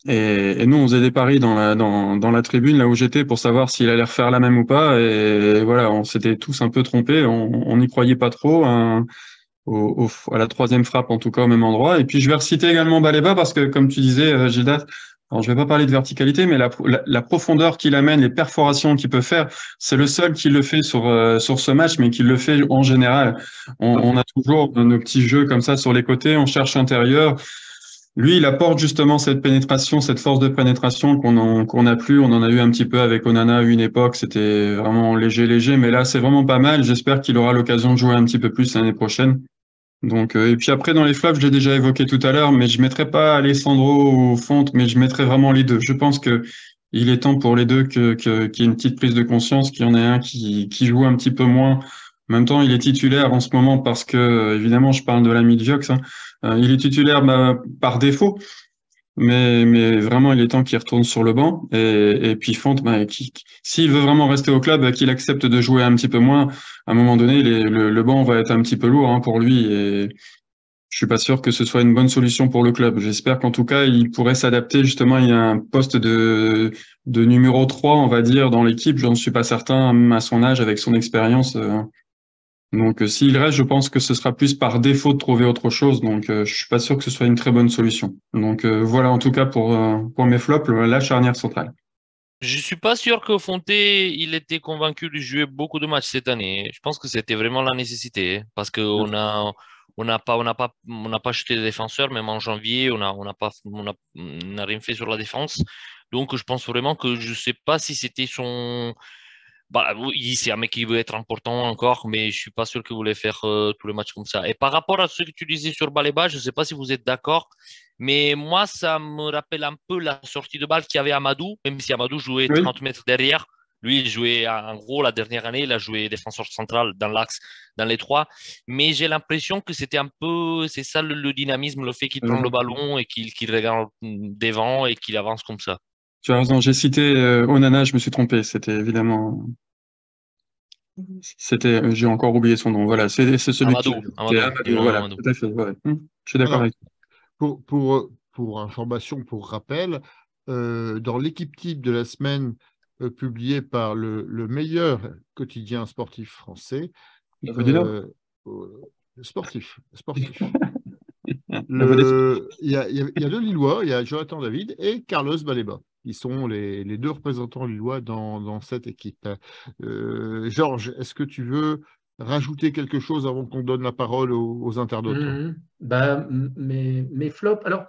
Et nous, on faisait des paris dans la tribune, là où j'étais, pour savoir s'il allait refaire la même ou pas. Et voilà, on s'était tous un peu trompés. On n'y croyait pas trop. À la troisième frappe, en tout cas, au même endroit. Et puis, je vais reciter également Baleba parce que, comme tu disais, Gildas, alors je vais pas parler de verticalité, mais la profondeur qu'il amène, les perforations qu'il peut faire, c'est le seul qui le fait sur ce match, mais qui le fait en général. On a toujours nos petits jeux comme ça sur les côtés, on cherche intérieur. Lui, il apporte justement cette pénétration, cette force de pénétration qu'on n'a plus. On en a eu un petit peu avec Onana à une époque. C'était vraiment léger. Mais là, c'est vraiment pas mal. J'espère qu'il aura l'occasion de jouer un petit peu plus l'année prochaine. Donc, et puis après, dans les flops, je l'ai déjà évoqué tout à l'heure, mais je mettrais pas Alessandro ou Fonte, mais je mettrais vraiment les deux. Je pense que il est temps pour les deux qu'il y ait une petite prise de conscience, qu'il y en ait un qui joue un petit peu moins. En même temps, il est titulaire en ce moment parce que, évidemment, je parle de l'ami de Viox, hein. Il est titulaire par défaut, mais vraiment, il est temps qu'il retourne sur le banc. Et puis Fonte, s'il veut vraiment rester au club, qu'il accepte de jouer un petit peu moins. À un moment donné, le banc va être un petit peu lourd, hein, pour lui. Et je suis pas sûr que ce soit une bonne solution pour le club. J'espère qu'en tout cas, il pourrait s'adapter. Justement, il y a un poste de numéro 3, on va dire, dans l'équipe. Je n'en suis pas certain, même à son âge, avec son expérience. Donc, s'il reste, je pense que ce sera plus par défaut de trouver autre chose. Donc, je suis pas sûr que ce soit une très bonne solution. Donc, voilà, en tout cas, pour mes flops, la charnière centrale. Je suis pas sûr que Fonte, il était convaincu de jouer beaucoup de matchs cette année. Je pense que c'était vraiment la nécessité, parce qu'on on n'a pas acheté de défenseur, même en janvier, on n'a rien fait sur la défense. Donc, je pense vraiment que je sais pas si c'était son. Bah, oui, c'est un mec qui veut être important encore, mais je suis pas sûr qu'il voulait faire tous les matchs comme ça. Et par rapport à ce que tu disais sur Baleba, je sais pas si vous êtes d'accord, mais moi, ça me rappelle un peu la sortie de balle qu'il y avait Amadou, même si Amadou jouait Oui. 30 mètres derrière. Lui, il jouait, en gros, la dernière année, il a joué défenseur central dans l'axe, dans les trois. Mais j'ai l'impression que c'était un peu, c'est ça le dynamisme, le fait qu'il prend le ballon et qu'il regarde devant et qu'il avance comme ça. Tu as raison, j'ai cité Onana, je me suis trompé. C'était évidemment. J'ai encore oublié son nom. Voilà, c'est celui Amadou, qui. Amadou, dis-le Voilà, Amadou. tout à fait. Ouais. Je suis d'accord Alors, avec pour information, pour rappel, dans l'équipe type de la semaine publiée par le meilleur quotidien sportif français, La Voix du Nord. sportif. La Voix des Il y a deux Lillois, il y a Jonathan David et Carlos Baleba. Ils sont les deux représentants lillois dans cette équipe. Georges, est-ce que tu veux rajouter quelque chose avant qu'on donne la parole aux internautes? Mes flops. Alors,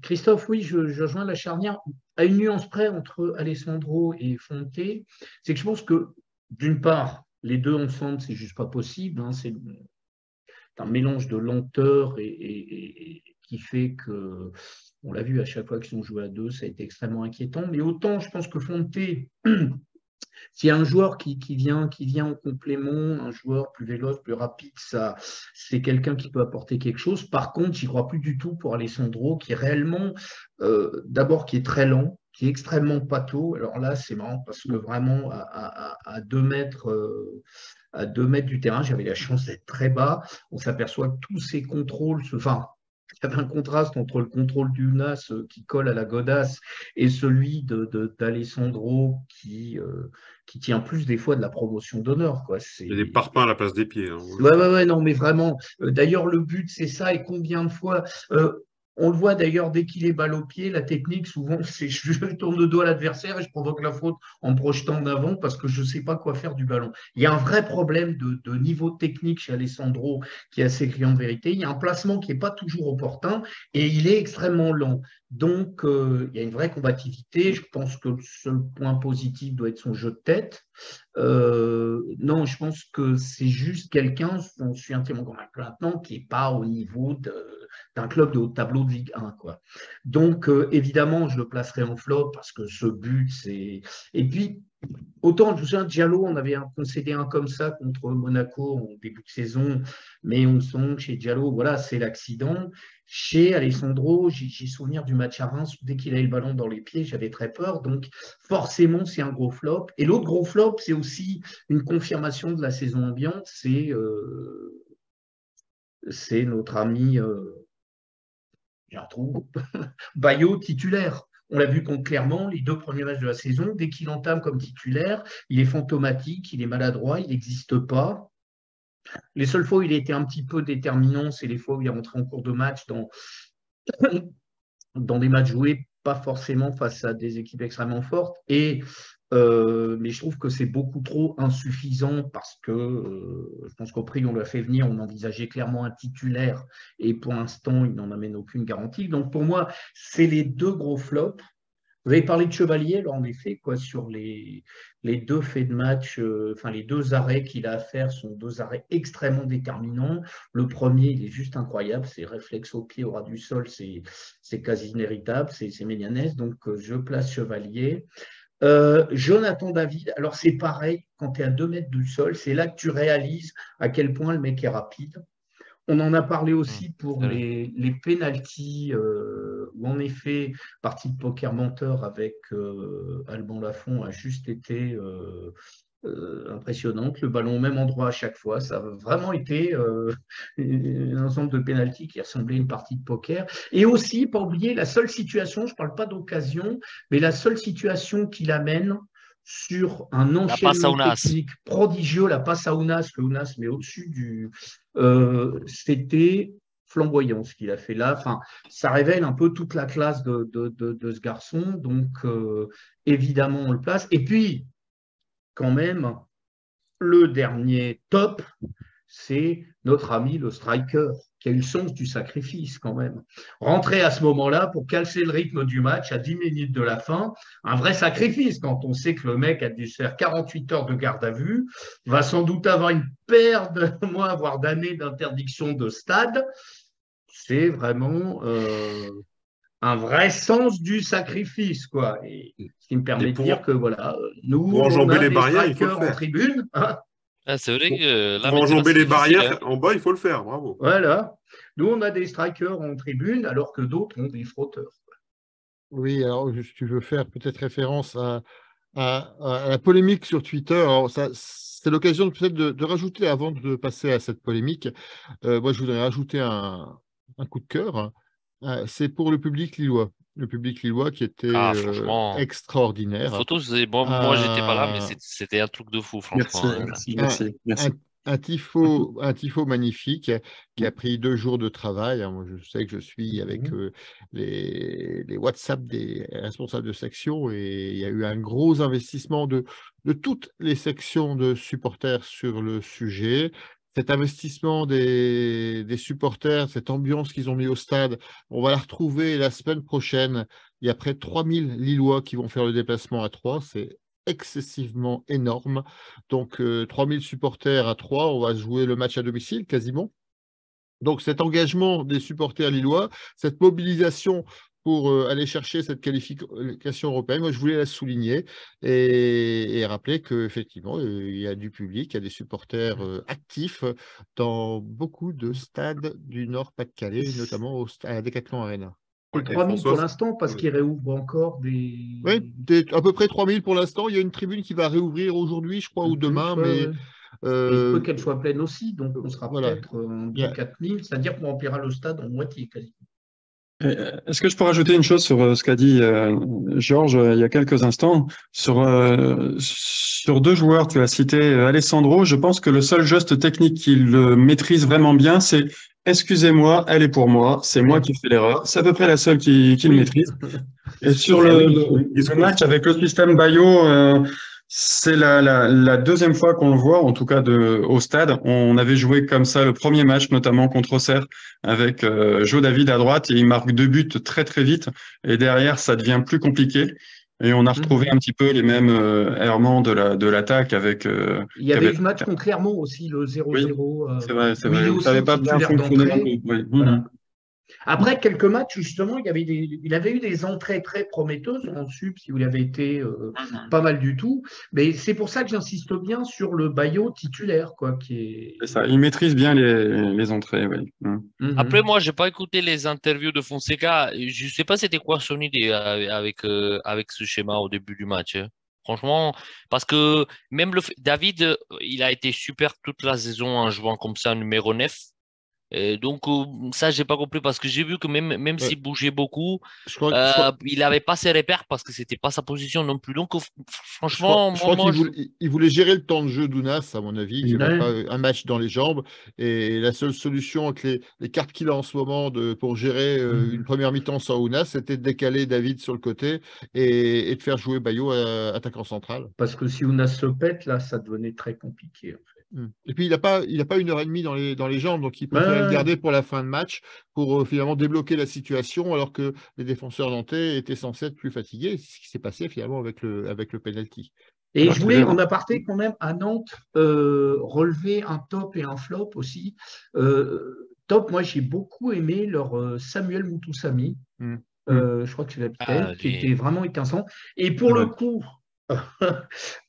Christophe, oui, je rejoins la charnière à une nuance près entre Alessandro et Fonte. C'est que je pense que, d'une part, les deux ensemble, c'est juste pas possible. Hein, c'est un mélange de lenteur et qui fait que, on l'a vu à chaque fois qu'ils ont joué à deux, ça a été extrêmement inquiétant. Mais autant, je pense que Fonte, s'il y a un joueur qui vient en complément, un joueur plus véloce, plus rapide, c'est quelqu'un qui peut apporter quelque chose. Par contre, j'y crois plus du tout pour Alessandro, qui est réellement, d'abord, qui est très lent, qui est extrêmement pâteau. Alors là, c'est marrant parce que vraiment, à 2 mètres, à 2 mètres du terrain, j'avais la chance d'être très bas. On s'aperçoit que tous ces contrôles, il y avait un contraste entre le contrôle du Nas qui colle à la godasse et celui d'Alessandro qui tient plus des fois de la promotion d'honneur. Il y a des parpaings à la place des pieds. Hein. Ouais, non, mais vraiment. D'ailleurs, le but, c'est ça. Et combien de fois on le voit d'ailleurs dès qu'il est balle au pied, la technique, souvent, c'est je tourne le dos à l'adversaire et je provoque la faute en me projetant en avant parce que je ne sais pas quoi faire du ballon. Il y a un vrai problème de niveau technique chez Alessandro qui est assez criant de vérité. Il y a un placement qui n'est pas toujours opportun et il est extrêmement lent. Donc, il y a une vraie combativité. Je pense que le seul point positif doit être son jeu de tête. Non, je pense que c'est juste quelqu'un, j'en suis intimement convaincu maintenant, qui n'est pas au niveau d'un club de haut tableau de Ligue 1, quoi. Donc, évidemment, je le placerai en flop parce que ce but, c'est. Et puis, autant, je me souviens, Diallo, on avait concédé un comme ça contre Monaco en début de saison, mais on sent que chez Diallo, voilà, c'est l'accident. Chez Alessandro, j'ai souvenir du match à Reims, dès qu'il avait le ballon dans les pieds, j'avais très peur. Donc, forcément, c'est un gros flop. Et l'autre gros flop, c'est aussi une confirmation de la saison ambiante, c'est notre ami, j'ai un trou, Bayo titulaire. On l'a vu contre Clermont, les 2 premiers matchs de la saison. Dès qu'il entame comme titulaire, il est fantomatique, il est maladroit, il n'existe pas. Les seules fois où il a été un petit peu déterminant, c'est les fois où il est rentré en cours de match dans des matchs joués, pas forcément face à des équipes extrêmement fortes. Mais je trouve que c'est beaucoup trop insuffisant parce que je pense qu'au prix où on l'a fait venir, on envisageait clairement un titulaire et pour l'instant, il n'en amène aucune garantie. Donc pour moi, c'est les 2 gros flops. Vous avez parlé de Chevalier, alors en effet, quoi, sur les 2 faits de match, enfin les 2 arrêts qu'il a à faire sont 2 arrêts extrêmement déterminants. Le premier, il est juste incroyable, c'est réflexe au pied au ras du sol, c'est quasi inéritable, c'est Mélianès, donc je place Chevalier. Jonathan David, alors c'est pareil, quand tu es à 2 mètres du sol, c'est là que tu réalises à quel point le mec est rapide. On en a parlé aussi pour les pénaltys, où en effet, partie de poker menteur avec Alban Lafont a juste été impressionnante. Le ballon au même endroit à chaque fois, ça a vraiment été un ensemble de pénaltys qui ressemblait à une partie de poker. Et aussi, pas oublier, la seule situation, je ne parle pas d'occasion, mais la seule situation qu'il amène sur un enchaînement technique prodigieux, la passe à Ounas, que Ounas met au-dessus du… c'était flamboyant ce qu'il a fait là. Enfin, ça révèle un peu toute la classe de ce garçon. Donc, évidemment, on le place. Et puis, quand même, le dernier top, c'est notre ami le striker, qui a eu le sens du sacrifice quand même. Rentrer à ce moment-là pour casser le rythme du match à 10 minutes de la fin, un vrai sacrifice quand on sait que le mec a dû se faire 48 heures de garde à vue, va sans doute avoir une paire de mois, voire d'années d'interdiction de stade. C'est vraiment un vrai sens du sacrifice, quoi. Et ce qui me permet de dire que voilà, nous, pour enjamber on a les des barrières, il faut le strikers en faire. tribune. Hein. C'est vrai que là, Pour enjamber les barrières hein. en bas, il faut le faire. Bravo. Voilà. Nous, on a des strikers en tribune, alors que d'autres ont des frotteurs. Oui, alors si tu veux faire peut-être référence à la polémique sur Twitter, alors c'est l'occasion peut-être de rajouter, avant de passer à cette polémique, moi je voudrais rajouter un coup de cœur. C'est pour le public lillois. Le public lillois qui était Franchement, extraordinaire. photos, moi, j'étais pas là, mais c'était un truc de fou, franchement. Merci. Un tifo magnifique qui a pris 2 jours de travail. Moi, je sais que je suis avec les WhatsApp des responsables de section et il y a eu un gros investissement de toutes les sections de supporters sur le sujet. Cet investissement des supporters, cette ambiance qu'ils ont mis au stade, on va la retrouver la semaine prochaine. Il y a près de 3000 Lillois qui vont faire le déplacement à Troyes. C'est excessivement énorme. Donc, 3000 supporters à Troyes, on va jouer le match à domicile quasiment. Donc, cet engagement des supporters lillois, cette mobilisation pour aller chercher cette qualification européenne, moi, je voulais la souligner et rappeler qu'effectivement, il y a du public, il y a des supporters actifs dans beaucoup de stades du Nord-Pas-de-Calais, notamment à Decathlon Arena. Et 3000 pour l'instant, parce qu'il réouvre encore des… Oui, à peu près 3000 pour l'instant. Il y a une tribune qui va réouvrir aujourd'hui, je crois, ou demain. Mais il peut qu'elle soit pleine aussi, donc on sera peut-être de 4000, c'est-à-dire qu'on remplira le stade en moitié quasi. Est-ce que je peux rajouter une chose sur ce qu'a dit Georges il y a quelques instants sur 2 joueurs, tu as cité Alessandro. Je pense que le seul geste technique qu'il maîtrise vraiment bien, c'est « excusez-moi, elle est pour moi, c'est moi qui fais l'erreur ». C'est à peu près la seule qu'il maîtrise. Et sur le match avec le système Bayo, c'est la deuxième fois qu'on le voit, en tout cas au stade. On avait joué comme ça le premier match, notamment contre Auxerre, avec Jo David à droite, et il marque 2 buts très très vite. Et derrière, ça devient plus compliqué. Et on a retrouvé un petit peu les mêmes errements de l'attaque avec… il y avait eu le match contre Clermont aussi, le 0-0. Oui, c'est vrai. Ça n'avait pas bien fonctionné. voilà. Après quelques matchs, justement, il avait eu des entrées très prometteuses en sup, si vous l'avez été pas mal du tout. Mais c'est pour ça que j'insiste bien sur le Bayo titulaire, quoi, qui est. C'est ça. Il maîtrise bien les entrées, oui. Après, moi, j'ai pas écouté les interviews de Fonseca. Je sais pas c'était quoi son idée avec ce schéma au début du match, hein. Franchement, parce que même David, il a été super toute la saison en jouant comme ça, numéro 9. Et donc, ça, j'ai pas compris parce que j'ai vu que même Ouais. s'il bougeait beaucoup, Je crois il n'avait pas ses repères parce que c'était pas sa position non plus. Donc, Je franchement, crois moi, il voulait gérer le temps de jeu d'Ounas, à mon avis, qui n'avait Ouais. pas un match dans les jambes. Et la seule solution avec les cartes qu'il a en ce moment pour gérer une première mi-temps sans Ounas, c'était de décaler David sur le côté et de faire jouer Bayo attaquant central. Parce que si Ounas se pète, là, ça devenait très compliqué, en fait. Et puis, il n'a pas 1 heure et demie dans les jambes, donc il préférait le Ouais. garder pour la fin de match pour finalement débloquer la situation, alors que les défenseurs nantais étaient censés être plus fatigués. C'est ce qui s'est passé finalement avec le penalty. Et Alors je qu'il voulais, est- en aparté, quand même, à Nantes, relever un top et un flop aussi. Top, moi, j'ai beaucoup aimé leur Samuel Moutoussamy. Je crois que c'est le capitaine, qui était vraiment étincelant. Et pour le coup,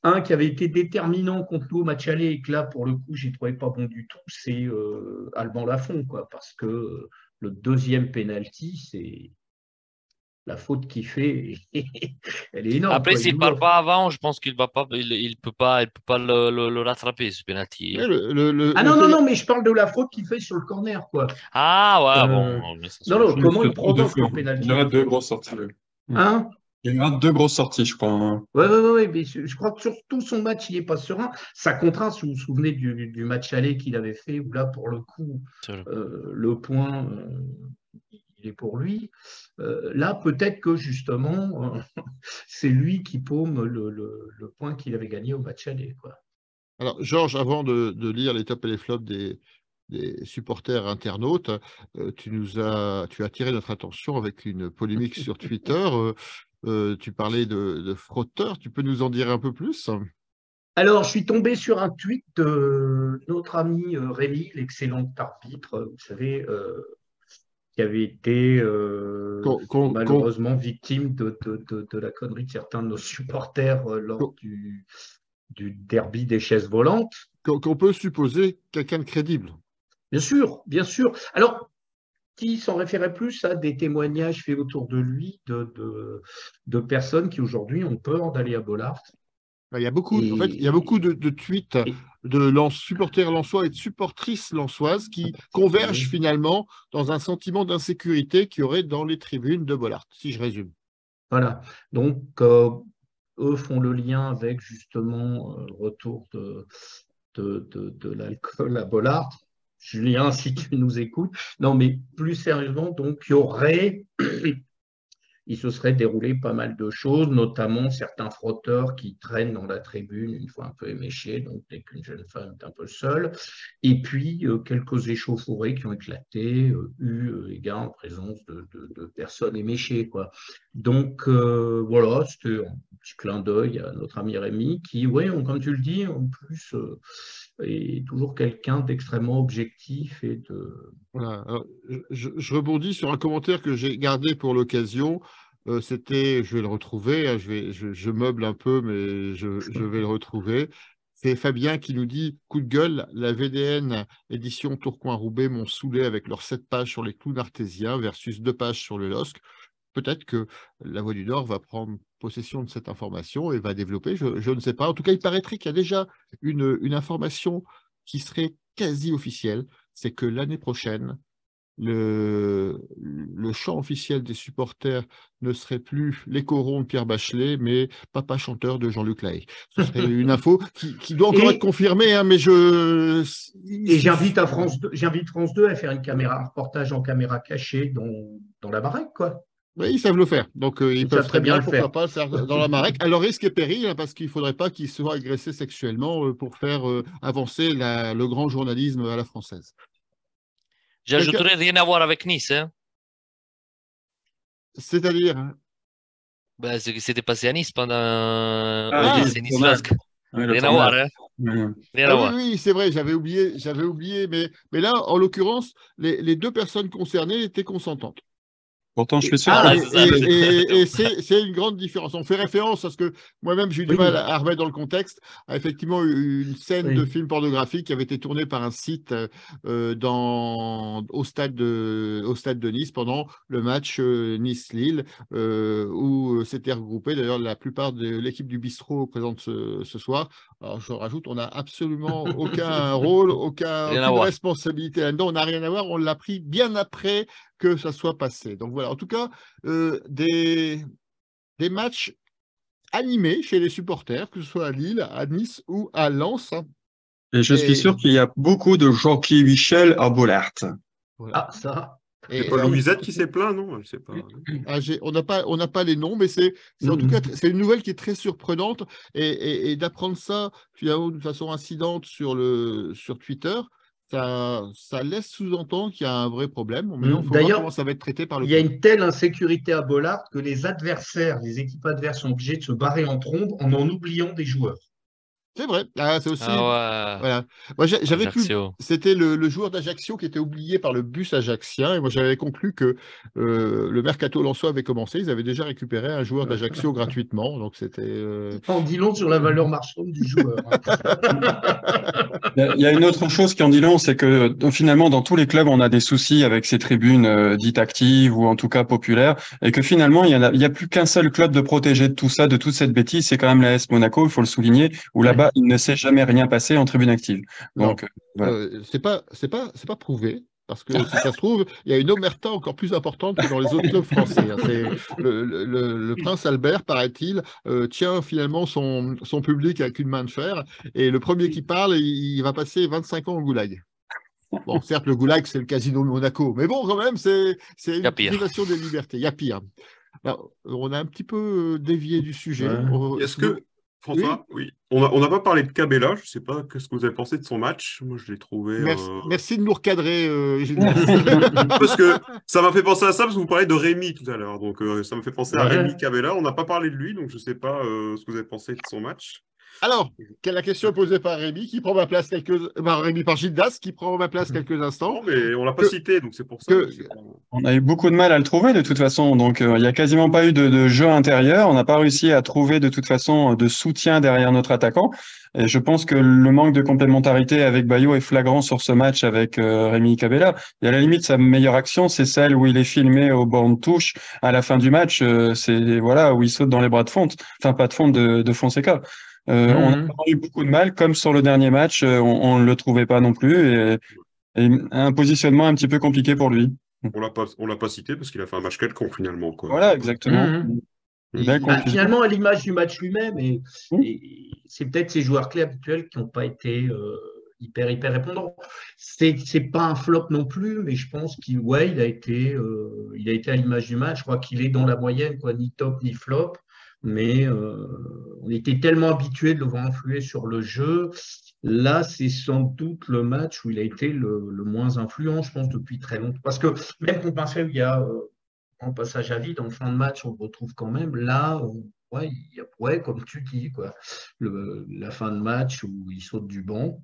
un qui avait été déterminant contre nous au match aller et que là, pour le coup, j'ai trouvé pas bon du tout, c'est Alban Lafont, quoi, parce que le deuxième penalty, c'est la faute qu'il fait, elle est énorme, après, quoi. s'il ne parle pas avant, je pense qu'il va pas, il peut pas le rattraper, ce penalty. Ouais, Ah non, non, non, mais je parle de la faute qu'il fait sur le corner, quoi. Ah ouais, bon. Mais ça, Non, non, il comment fait il trop de provoque le fois. penalty. Il rate 2 grosses sorties. Hein? Il rate 2 grosses sorties, je crois. Ouais, ouais, ouais, mais je crois que sur tout son match, il n'est pas serein. Ça contraint, si vous vous souvenez du match aller qu'il avait fait, où là, pour le coup, le point, il est pour lui. Là, peut-être que justement, c'est lui qui paume le point qu'il avait gagné au match aller, quoi. Alors, Georges, avant de lire les tops et les flops des supporters internautes, tu as attiré notre attention avec une polémique sur Twitter. Tu parlais de frotteurs. Tu peux nous en dire un peu plus? Alors, je suis tombé sur un tweet de notre ami Rémi, l'excellent arbitre, vous savez, qui avait été malheureusement victime de la connerie de certains de nos supporters lors du derby des chaises volantes. Qu'on peut supposer quelqu'un de crédible. Bien sûr, bien sûr. Alors, qui s'en référait plus à des témoignages faits autour de lui de personnes qui aujourd'hui ont peur d'aller à Bollaert. Il y a beaucoup, en fait, il y a beaucoup de tweets de supporters lensois et de supportrices lensoises qui convergent finalement dans un sentiment d'insécurité qu'il y aurait dans les tribunes de Bollaert, si je résume. Voilà. Donc, eux font le lien avec justement le retour de l'alcool à Bollaert. Julien, si tu nous écoutes. Non, mais plus sérieusement, donc, il se serait déroulé pas mal de choses, notamment certains frotteurs qui traînent dans la tribune une fois un peu éméchés, donc dès qu'une jeune femme est un peu seule, et puis quelques échauffourées qui ont éclaté, eu égard en présence de personnes éméchées, quoi. Donc voilà, c'était un petit clin d'œil à notre ami Rémi, qui, oui, comme tu le dis, en plus est toujours quelqu'un d'extrêmement objectif et de... Voilà. Alors, je rebondis sur un commentaire que j'ai gardé pour l'occasion. C'était, je vais le retrouver, hein, je meuble un peu, mais je vais le retrouver. C'est Fabien qui nous dit « Coup de gueule, la VDN édition Tourcoing-Roubaix m'ont saoulé avec leurs 7 pages sur les clowns artésiens versus 2 pages sur le LOSC. Peut-être que la Voix du Nord va prendre possession de cette information et va développer, je ne sais pas. En tout cas, il paraîtrait qu'il y a déjà une information qui serait quasi officielle, c'est que l'année prochaine, le chant officiel des supporters ne serait plus les corons de Pierre Bachelet, mais Papa chanteur de Jean-Luc Lahaye. Ce serait une info qui doit encore être confirmée, hein, mais j'invite France 2 à faire un reportage en caméra cachée dans la baraque, quoi. Oui, ils savent le faire. Donc, ils peuvent très bien, le pourquoi faire. pas, le faire dans la marque. À leur risque et péril, hein, parce qu'il ne faudrait pas qu'ils soient agressés sexuellement pour faire avancer le grand journalisme à la française. J'ajouterais rien à voir avec Nice. Hein. C'est-à-dire Ben, ce qui s'était passé à Nice pendant Nice Losc. Ouais, le Rien à temps voir, de- hein. Ouais. Rien à Ah oui, voir. oui, c'est vrai, j'avais oublié, mais là, en l'occurrence, les deux personnes concernées étaient consentantes. Pourtant, je suis sûr Voilà, que c'est ça. Et c'est une grande différence. On fait référence à ce que moi-même j'ai eu du Oui, mal à remettre dans le contexte, à effectivement une scène de oui. film pornographique qui avait été tournée par un site au stade de Nice pendant le match Nice-Lille, où s'étaient regroupés d'ailleurs la plupart de l'équipe du bistrot présente ce soir. Alors je rajoute, on n'a absolument aucun rôle, Rien à aucune voir. responsabilité là-dedans. On n'a rien à voir. On l'a pris bien après que ça soit passé. Donc voilà, en tout cas, des matchs animés chez les supporters, que ce soit à Lille, à Nice ou à Lens, hein. et je suis Et sûr qu'il y a beaucoup de Jean-Pierre Michel à Bollaert. voilà. Ah, ça. C'est Et pas alors, Louisette qui s'est plaint, non? Elle sait pas. on n'a pas les noms, mais c'est en tout cas c'est une nouvelle qui est très surprenante et d'apprendre ça finalement de façon incidente sur Twitter, ça laisse sous-entendre qu'il y a un vrai problème. Bon, maintenant, il faut voir comment D'ailleurs, ça va être traité par le il y a club. une telle insécurité à Bollard que les adversaires, les équipes adverses sont obligées de se barrer en trombe en oubliant des joueurs. C'est vrai. Ah, c'est aussi. Ah ouais, Voilà. Moi, j'avais cru. Ajaccio. C'était le joueur d'Ajaccio qui était oublié par le bus ajaccien. Et moi, j'avais conclu que le mercato lensois avait commencé. Ils avaient déjà récupéré un joueur d'Ajaccio gratuitement. Donc, c'était. En dit long sur la valeur marchande du joueur, hein. Il y a une autre chose qui en dit long, c'est que finalement, dans tous les clubs, on a des soucis avec ces tribunes dites actives ou en tout cas populaires, et que finalement, il y a plus qu'un seul club de protégé de tout ça, de toute cette bêtise, c'est quand même l'AS Monaco, il faut le souligner, où là-bas, il ne s'est jamais rien passé en tribune active. Non, Donc, voilà. c'est pas prouvé. Parce que si ça se trouve, il y a une omerta encore plus importante que dans les autres clubs français, hein. C'est le prince Albert, paraît-il, tient finalement son public avec une main de fer. Et le premier qui parle, il va passer 25 ans au goulag. Bon, certes, le goulag, c'est le casino de Monaco. Mais bon, quand même, c'est Il y a une pire. privation des libertés. Il y a pire. Alors, on a un petit peu dévié du sujet. Ouais. Est-ce que, Oui, François, oui, on n'a pas parlé de Cabella, je ne sais pas ce que vous avez pensé de son match. Moi, je l'ai trouvé. merci de nous recadrer, Gildas. Parce que ça m'a fait penser à ça, parce que vous parlez de Rémi tout à l'heure. Donc, ça me fait penser à Ouais. Rémi Cabella. On n'a pas parlé de lui, donc je ne sais pas ce que vous avez pensé de son match. Alors, quelle est la question posée par Rémi, qui prend ma place par Gildas, qui prend ma place quelques instants. Non, mais on ne l'a pas Que- cité, donc c'est pour ça. que- Je sais pas. On a eu beaucoup de mal à le trouver de toute façon, donc il n'y a quasiment pas eu de jeu intérieur. On n'a pas réussi à trouver de toute façon de soutien derrière notre attaquant. Et je pense que le manque de complémentarité avec Bayo est flagrant sur ce match avec Rémi Cabella. Et à la limite, sa meilleure action, c'est celle où il est filmé au bord de touche à la fin du match. C'est voilà où il saute dans les bras de Fonte, enfin pas de Fonte, de Fonseca. On a vraiment eu beaucoup de mal, comme sur le dernier match, on ne le trouvait pas non plus, et un positionnement un petit peu compliqué pour lui. On l'a pas cité parce qu'il a fait un match quelconque finalement, quoi. Voilà, exactement. Mhm. Bien il- qu'on Bah, puisse finalement, à l'image du match lui-même, Mm. c'est peut-être ces joueurs clés habituels qui n'ont pas été hyper répondants. C'est pas un flop non plus, mais je pense qu'il ouais, il a été à l'image du match. Je crois qu'il est dans la moyenne, quoi, ni top ni flop. Mais on était tellement habitué de le voir influer sur le jeu. Là, c'est sans doute le match où il a été le moins influent, je pense, depuis très longtemps. Parce que même contre Marseille, où il y a en passage à vide, en fin de match, on le retrouve quand même. Là, ouais, ouais, comme tu dis, quoi, la fin de match où il saute du banc.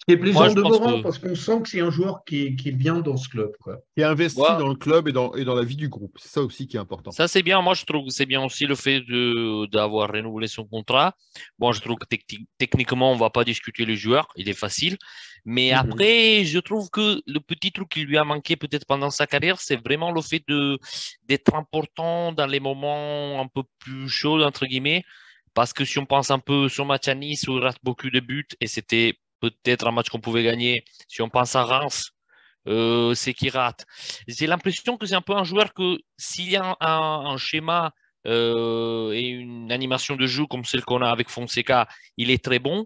C'est Moi, plaisant je de pense demeurant que parce qu'on sent que c'est un joueur qui est bien dans ce club, quoi. est investi moi, dans le club et dans la vie du groupe. C'est ça aussi qui est important. ça, c'est bien. Moi, je trouve que c'est bien aussi le fait d'avoir renouvelé son contrat. Bon, je trouve que techniquement, on va pas discuter le joueur. Il est facile. Mais après, je trouve que le petit truc qui lui a manqué peut-être pendant sa carrière, c'est vraiment le fait d'être important dans les moments un peu plus chauds, entre guillemets. Parce que si on pense un peu sur match à Nice où il rate beaucoup de buts et c'était peut-être un match qu'on pouvait gagner. Si on pense à Reims, c'est qu'il rate. J'ai l'impression que c'est un peu un joueur que s'il y a un schéma et une animation de jeu comme celle qu'on a avec Fonseca, il est très bon.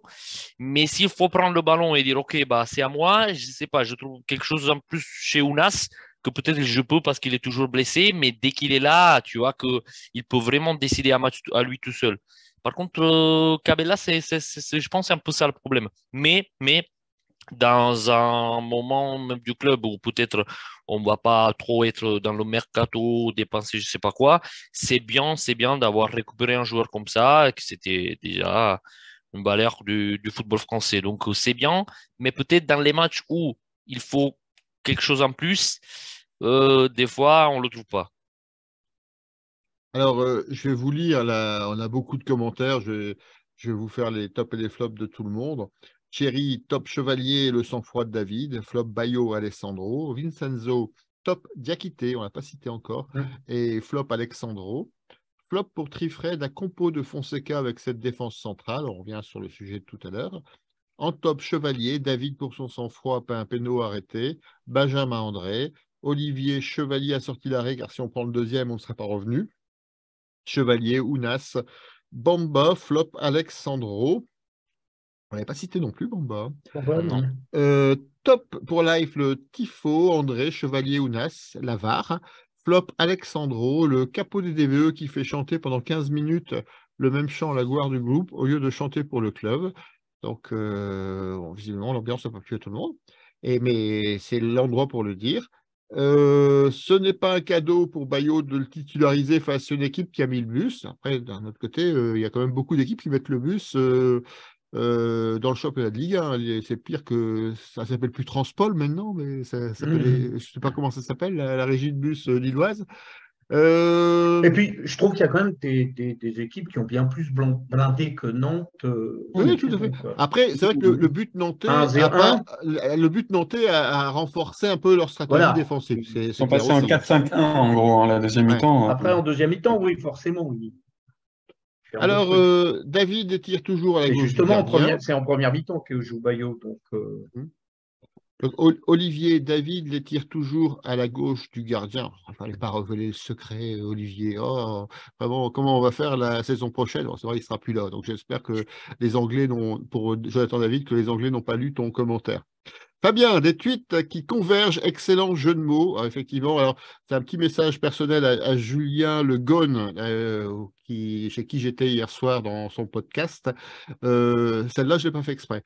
Mais s'il faut prendre le ballon et dire OK, bah, c'est à moi, je ne sais pas, je trouve quelque chose en plus chez Ounas que peut-être je peux parce qu'il est toujours blessé, mais dès qu'il est là, tu vois qu'il peut vraiment décider un match à lui tout seul. Par contre, Cabella, je pense que c'est un peu ça le problème. Mais dans un moment même du club où peut-être on ne va pas trop être dans le mercato, dépenser je ne sais pas quoi, c'est bien d'avoir récupéré un joueur comme ça, que c'était déjà une valeur du football français. Donc, c'est bien, mais peut-être dans les matchs où il faut quelque chose en plus, des fois, on ne le trouve pas. Alors, je vais vous lire, on a beaucoup de commentaires, je vais vous faire les tops et les flops de tout le monde. Thierry, top Chevalier, le sang-froid de David. Flop Bayo, Alessandro. Vincenzo, top Diakité, on ne l'a pas cité encore. Et flop Alexandro. Flop pour Trifred, la compo de Fonseca avec cette défense centrale. On revient sur le sujet de tout à l'heure. En top Chevalier, David pour son sang-froid, un péno arrêté. Benjamin André. Olivier Chevalier a sorti l'arrêt, car si on prend le deuxième, on ne serait pas revenu. Chevalier, Ounas, Bamba, Flop, Alexandro. On n'avait pas cité non plus Bamba. Non. Top pour Life, le Tifo, André, Chevalier, Ounas, Lavar. Flop, Alexandro, le capot des DVE qui fait chanter pendant 15 minutes le même chant à la gloire du groupe au lieu de chanter pour le club. Donc, visiblement, l'ambiance n'a pas plu à tout le monde. Mais c'est l'endroit pour le dire. Ce n'est pas un cadeau pour Bayo de le titulariser face à une équipe qui a mis le bus. Après, d'un autre côté, il y a quand même beaucoup d'équipes qui mettent le bus dans le championnat de Ligue 1. C'est pire que ça s'appelle plus Transpol maintenant, mais ça s'appelle, je ne sais pas comment ça s'appelle, la régie de bus lilloise. Et puis, je trouve qu'il y a quand même des équipes qui ont bien plus blindé que Nantes. Oui, tout à fait. Après, c'est vrai que le but nantais a renforcé un peu leur stratégie défensive. Ils sont passés en 4-5-1 en gros, la deuxième mi-temps. Après, en deuxième mi-temps, oui, forcément. Oui. Alors, David tire toujours à la gauche. Justement, c'est en première mi-temps que joue Bayo. Donc, Olivier, David les tire toujours à la gauche du gardien. Il ne fallait pas révéler le secret, Olivier. Oh, vraiment, comment on va faire la saison prochaine? C'est vrai, il ne sera plus là. Donc, j'espère que les Anglais pour Jonathan David, que les Anglais n'ont pas lu ton commentaire. Fabien, des tweets qui convergent, excellent jeu de mots. Alors, effectivement, alors c'est un petit message personnel à Julien Le Gone, chez qui j'étais hier soir dans son podcast. Celle-là, je ne l'ai pas fait exprès.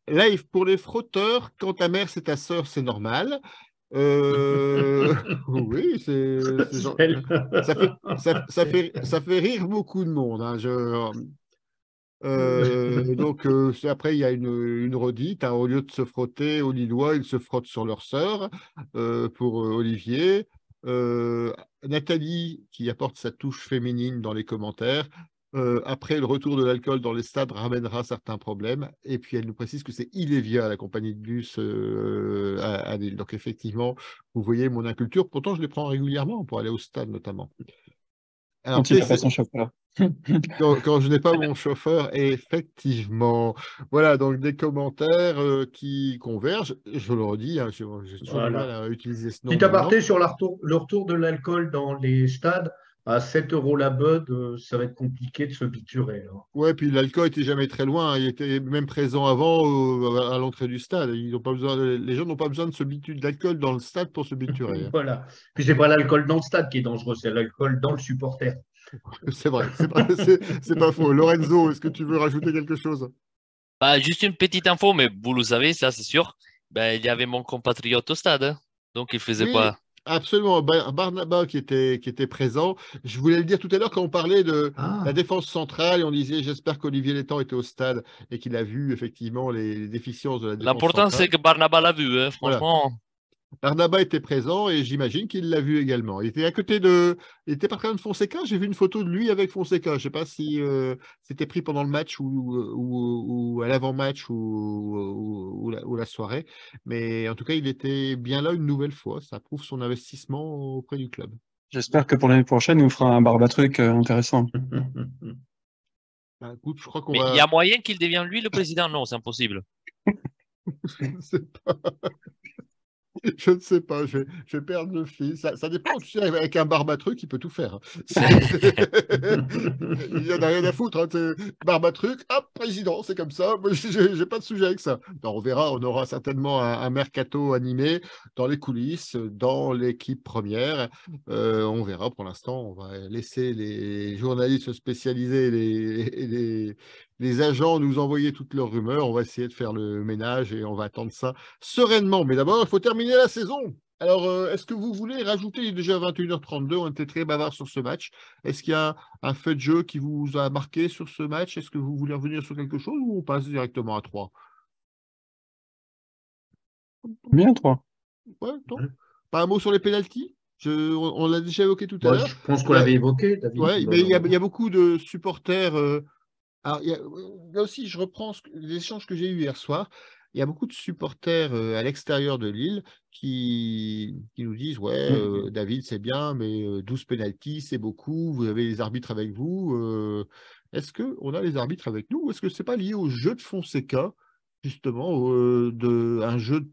Live, pour les frotteurs, quand ta mère c'est ta sœur, c'est normal. Oui, ça fait rire beaucoup de monde. Hein, donc, après, il y a une redite. Hein, au lieu de se frotter aux Lillois, ils se frottent sur leur sœur pour Olivier. Nathalie, qui apporte sa touche féminine dans les commentaires. Après, le retour de l'alcool dans les stades ramènera certains problèmes. Et puis, elle nous précise que c'est Ilévia, la compagnie de bus à Lille. Donc, effectivement, vous voyez mon inculture. Pourtant, je les prends régulièrement pour aller au stade, notamment. Alors, quand il n'a pas son chauffeur. Quand je n'ai pas mon chauffeur, effectivement. Voilà, donc des commentaires qui convergent. Je le redis, hein, j'ai toujours du mal à utiliser ce nom. Petit aparté sur le retour de l'alcool dans les stades. À 7 € la bud, ça va être compliqué de se biturer. Ouais, puis l'alcool n'était jamais très loin. Hein. Il était même présent avant à l'entrée du stade. Les gens n'ont pas besoin de se biturer d'alcool dans le stade pour se biturer. Hein. Voilà. Puis c'est pas l'alcool dans le stade qui est dangereux, c'est l'alcool dans le supporter. C'est vrai, c'est pas faux. Lorenzo, est-ce que tu veux rajouter quelque chose? Juste une petite info, mais vous le savez, ça c'est sûr. Il y avait mon compatriote au stade, hein. Donc il faisait quoi? Absolument, Barnaba qui était présent. Je voulais le dire tout à l'heure quand on parlait de la défense centrale et on disait j'espère qu'Olivier Létang était au stade et qu'il a vu effectivement les déficiences de la défense centrale. L'important c'est que Barnaba l'a vu, hein, franchement. Voilà. Barnaba était présent et j'imagine qu'il l'a vu également. Il était il était pas très loin de Fonseca. J'ai vu une photo de lui avec Fonseca. Je ne sais pas si c'était pris pendant le match ou à l'avant-match ou la soirée. Mais en tout cas, il était bien là une nouvelle fois. Ça prouve son investissement auprès du club. J'espère que pour l'année prochaine, il nous fera un barbatruc intéressant. Écoute, je crois qu'on Mais il y a moyen qu'il devienne lui le président? Non, c'est impossible. Je ne sais pas. Je ne sais pas, je vais perdre le fil. Ça dépend, tu sais, avec un barbatruc, il peut tout faire. Il n'y en a rien à foutre. Hein. Barbatruc, hop, président, c'est comme ça. Moi, je n'ai pas de sujet avec ça. Alors, on verra, on aura certainement un mercato animé dans les coulisses, dans l'équipe première. On verra pour l'instant. On va laisser les journalistes spécialisés et les agents nous envoyer toutes leurs rumeurs. On va essayer de faire le ménage et on va attendre ça sereinement. Mais d'abord, il faut terminer la saison. Alors, est-ce que vous voulez rajouter, il est déjà 21h32, on était très bavard sur ce match. Est-ce qu'il y a un fait de jeu qui vous a marqué sur ce match? Est-ce que vous voulez revenir sur quelque chose ou on passe directement à 3? Bien, 3. Ouais, non. Pas un mot sur les pénaltys? On l'a déjà évoqué tout à Moi, l'heure. je pense qu'on Il y a- l'avait évoqué, David. Ouais, mais il y a beaucoup de supporters. Alors, là aussi, je reprends les échanges que j'ai eus hier soir. Il y a beaucoup de supporters à l'extérieur de Lille qui nous disent, ouais, David, c'est bien, mais 12 pénaltys, c'est beaucoup. Vous avez les arbitres avec vous. Est-ce qu'on a les arbitres avec nous ou est-ce que c'est pas lié au jeu de Fonseca, justement, un jeu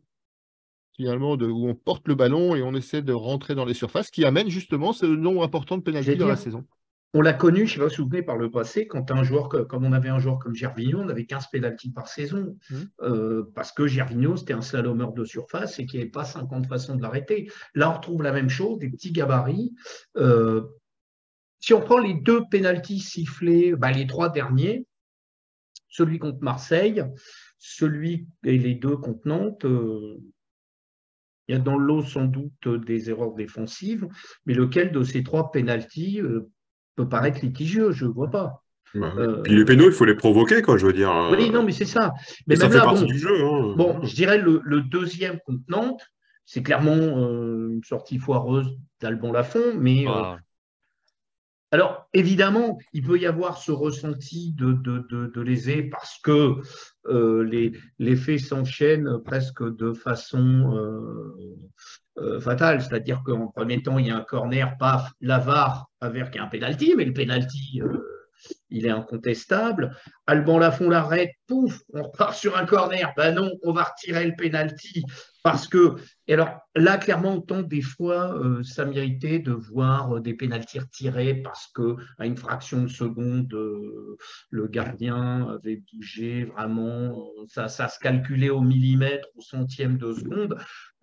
finalement où on porte le ballon et on essaie de rentrer dans les surfaces, qui amène justement ce nombre important de pénaltys dans la saison? On l'a connu, je ne sais pas si vous vous souvenez, par le passé, quand un joueur, comme on avait un joueur comme Gervinho, on avait 15 pénaltys par saison. Parce que Gervinho, c'était un slalomeur de surface et qu'il n'y avait pas 50 façons de l'arrêter. Là, on retrouve la même chose, des petits gabarits. Si on prend les 2 pénaltys sifflés, les 3 derniers, celui contre Marseille, celui et les 2 contre Nantes, il y a dans l'eau sans doute des erreurs défensives, mais lequel de ces 3 pénaltys peut paraître litigieux, je ne vois pas. Puis les pénaux, il faut les provoquer, quoi, je veux dire. Oui, non, mais c'est ça. Mais et ça même fait là, partie du jeu. Bon, je dirais le deuxième contre Nantes, c'est clairement une sortie foireuse d'Alban Lafont, mais alors, évidemment, il peut y avoir ce ressenti de lésé parce que les faits s'enchaînent presque de façon fatale. C'est-à-dire qu'en premier temps, il y a un corner, paf, la VAR avec un pénalty, mais le pénalty, il est incontestable. Alban Lafont l'arrête, pouf, on repart sur un corner. Ben non, on va retirer le pénalty parce que. Et alors là, clairement, autant des fois, ça méritait de voir des pénaltys retirés parce qu'à une fraction de seconde, le gardien avait bougé vraiment. Ça se calculait au millimètre, au centième de seconde.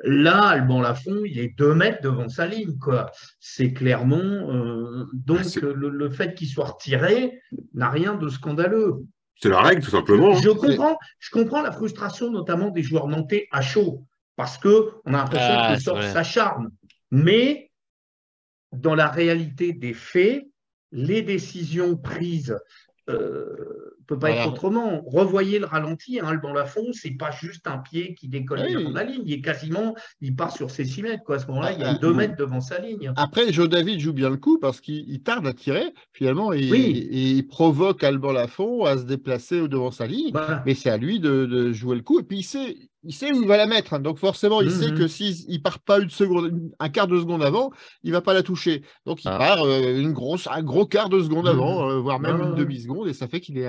Là, Alban Lafont, il est 2 mètres devant sa ligne, quoi. C'est clairement. Donc, le fait qu'il soit retiré n'a rien de scandaleux. C'est la règle, tout simplement. Je comprends la frustration, notamment des joueurs nantais à chaud, parce qu'on a l'impression que le sort s'acharne. Mais dans la réalité des faits, les décisions prises ne peut pas être autrement. Revoyez le ralenti, Alban Lafont, c'est pas juste un pied qui décolle bien de la ligne, il part sur ses 6 mètres. Quoi. À ce moment-là, il y a 2 mètres devant sa ligne. Après, Joe David joue bien le coup parce qu'il tarde à tirer, finalement, et il provoque Alban Lafont à se déplacer devant sa ligne, mais c'est à lui de jouer le coup, et puis il sait où il va la mettre, hein. Donc forcément, il sait que s'il ne part pas un quart de seconde avant, il ne va pas la toucher. Donc il part un gros quart de seconde avant, voire même une demi-seconde, et ça fait qu'il est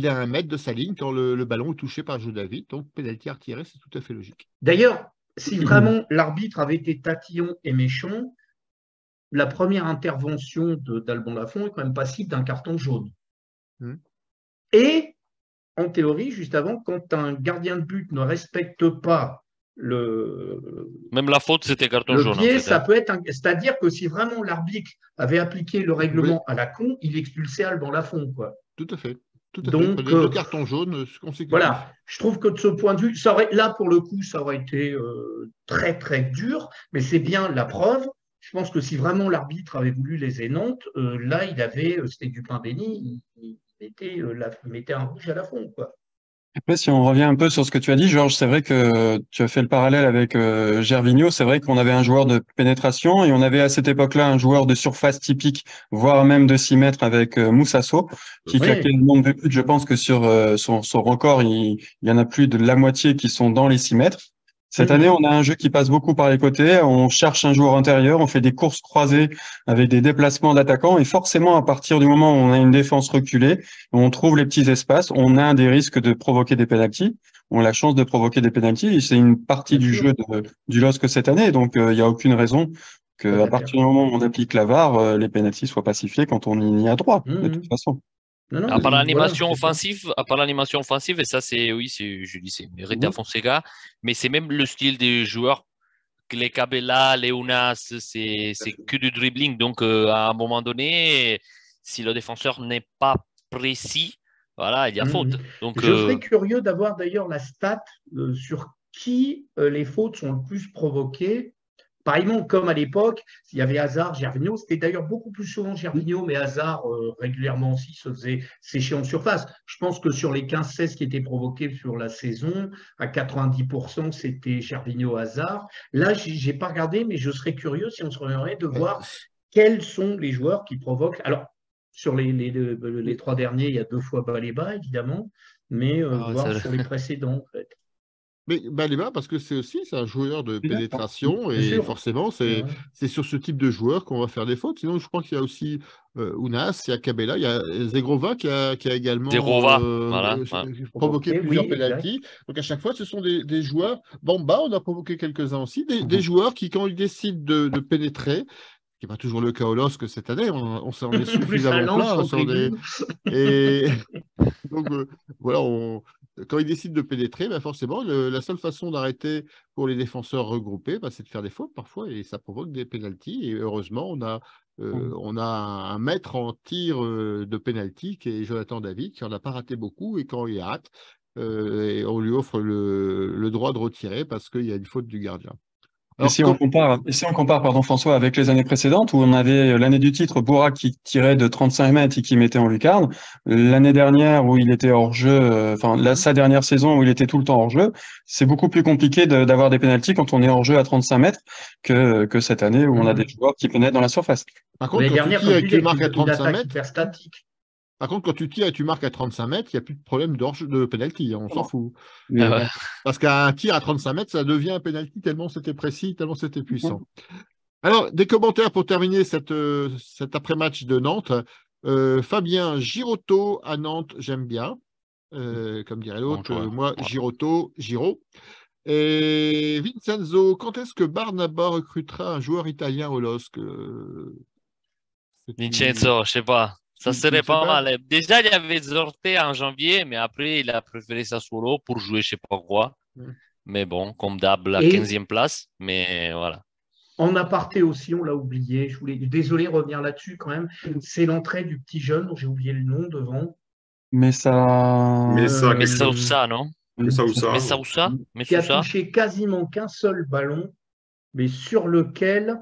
à 1 mètre de sa ligne quand le ballon est touché par Joe David. Donc pénalty à retirer, c'est tout à fait logique. D'ailleurs, si vraiment l'arbitre avait été tatillon et méchant, la première intervention d'Alban Lafont est quand même passible d'un carton jaune. Et en théorie, juste avant, quand un gardien de but ne respecte pas même la faute, c'était carton jaune. Pied, ça peut être c'est-à-dire que si vraiment l'arbitre avait appliqué le règlement à la con, il expulsait Alban Lafont, quoi. Tout à fait. Donc, 2 cartons jaunes consécutifs. Voilà, je trouve que de ce point de vue, là pour le coup, ça aurait été très très dur, mais c'est bien la preuve. Je pense que si vraiment l'arbitre avait voulu léser Nantes, là, c'était du pain béni, il mettait un rouge à la fond, quoi. Après, si on revient un peu sur ce que tu as dit, Georges, c'est vrai que tu as fait le parallèle avec Gervinho. C'est vrai qu'on avait un joueur de pénétration et on avait à cette époque-là un joueur de surface typique, voire même de 6 mètres avec Moussasso, qui claquait le nombre de buts. Je pense que sur son record, il y en a plus de la moitié qui sont dans les 6 mètres. Cette année, on a un jeu qui passe beaucoup par les côtés. On cherche un joueur intérieur, on fait des courses croisées avec des déplacements d'attaquants. Et forcément, à partir du moment où on a une défense reculée, on trouve les petits espaces, on a des risques de provoquer des pénaltys. On a la chance de provoquer des pénaltys. C'est une partie du jeu du LOSC cette année. Donc, il n'y a aucune raison qu'à partir du moment où on applique la VAR, les pénaltys soient pas sifflés quand on y a droit, de toute façon. À part l'animation offensive, et ça, je dis, c'est mérité à Fonseca, mais c'est même le style des joueurs. Les Cabella, les Ounas, c'est que du dribbling. Donc, à un moment donné, si le défenseur n'est pas précis, voilà, il y a faute. Donc, je serais curieux d'avoir d'ailleurs la stat sur qui les fautes sont le plus provoquées pareillement, comme à l'époque, il y avait Hazard, Gervinho. C'était d'ailleurs beaucoup plus souvent Gervinho, mais Hazard, régulièrement aussi, se faisait sécher en surface. Je pense que sur les 15-16 qui étaient provoqués sur la saison, à 90%, c'était Gervinho, Hazard. Là, je n'ai pas regardé, mais je serais curieux si on se reviendrait de voir quels sont les joueurs qui provoquent. Alors, sur les 3 derniers, il y a 2 fois Baleba, évidemment, mais voir sur les précédents, en fait. Mais Baleba, parce que c'est un joueur de pénétration Bien et sûr. forcément, c'est sur ce type de joueur qu'on va faire des fautes. Sinon, je crois qu'il y a aussi Ounas, il y a Cabella, il y a Zegrova qui a également voilà. provoqué plusieurs pénaltys. Donc à chaque fois, ce sont des joueurs. Bamba, on a provoqué quelques-uns aussi, des joueurs qui, quand ils décident de pénétrer, ce qui n'est pas toujours le cas au LOSC cette année, on s'en est suffisamment plein. Et donc, voilà, quand ils décident de pénétrer, ben forcément, la seule façon d'arrêter pour les défenseurs regroupés, c'est de faire des fautes parfois et ça provoque des pénaltys. Et heureusement, on a un maître en tir de pénalty qui est Jonathan David, qui n'en a pas raté beaucoup. Et quand il rate, et on lui offre le droit de retirer parce qu'il y a une faute du gardien. Et si on compare, pardon, François, avec les années précédentes où on avait l'année du titre Bourak qui tirait de 35 mètres et qui mettait en lucarne, l'année dernière où il était hors jeu, sa dernière saison où il était tout le temps hors jeu, c'est beaucoup plus compliqué d'avoir des pénaltys quand on est hors jeu à 35 mètres que cette année où on a des joueurs qui pénètrent dans la surface. Par contre, quand tu tires et que tu marques à 35 mètres, statique. Par contre, quand tu tires et tu marques à 35 mètres, il n'y a plus de problème de pénalty, on s'en fout. Parce qu'un tir à 35 mètres, ça devient un pénalty tellement c'était précis, tellement c'était puissant. Alors, des commentaires pour terminer cet après-match de Nantes. Fabien, Girotto à Nantes, j'aime bien. Comme dirait l'autre, moi, Girotto, Giro. Et Vincenzo, quand est-ce que Barnaba recrutera un joueur italien au LOSC Vincenzo, je ne sais pas. Ça serait pas mal. Déjà, il y avait Zorte en janvier, mais après, il a préféré Sassuolo pour jouer je ne sais pas quoi. Mais bon, comme d'hab, la 15e place. Mais voilà. En aparté aussi, on l'a oublié. Désolé de revenir là-dessus quand même. C'est l'entrée du petit jeune dont j'ai oublié le nom devant. Messoussa, non? Messoussa. Qui a touché quasiment qu'un seul ballon, mais sur lequel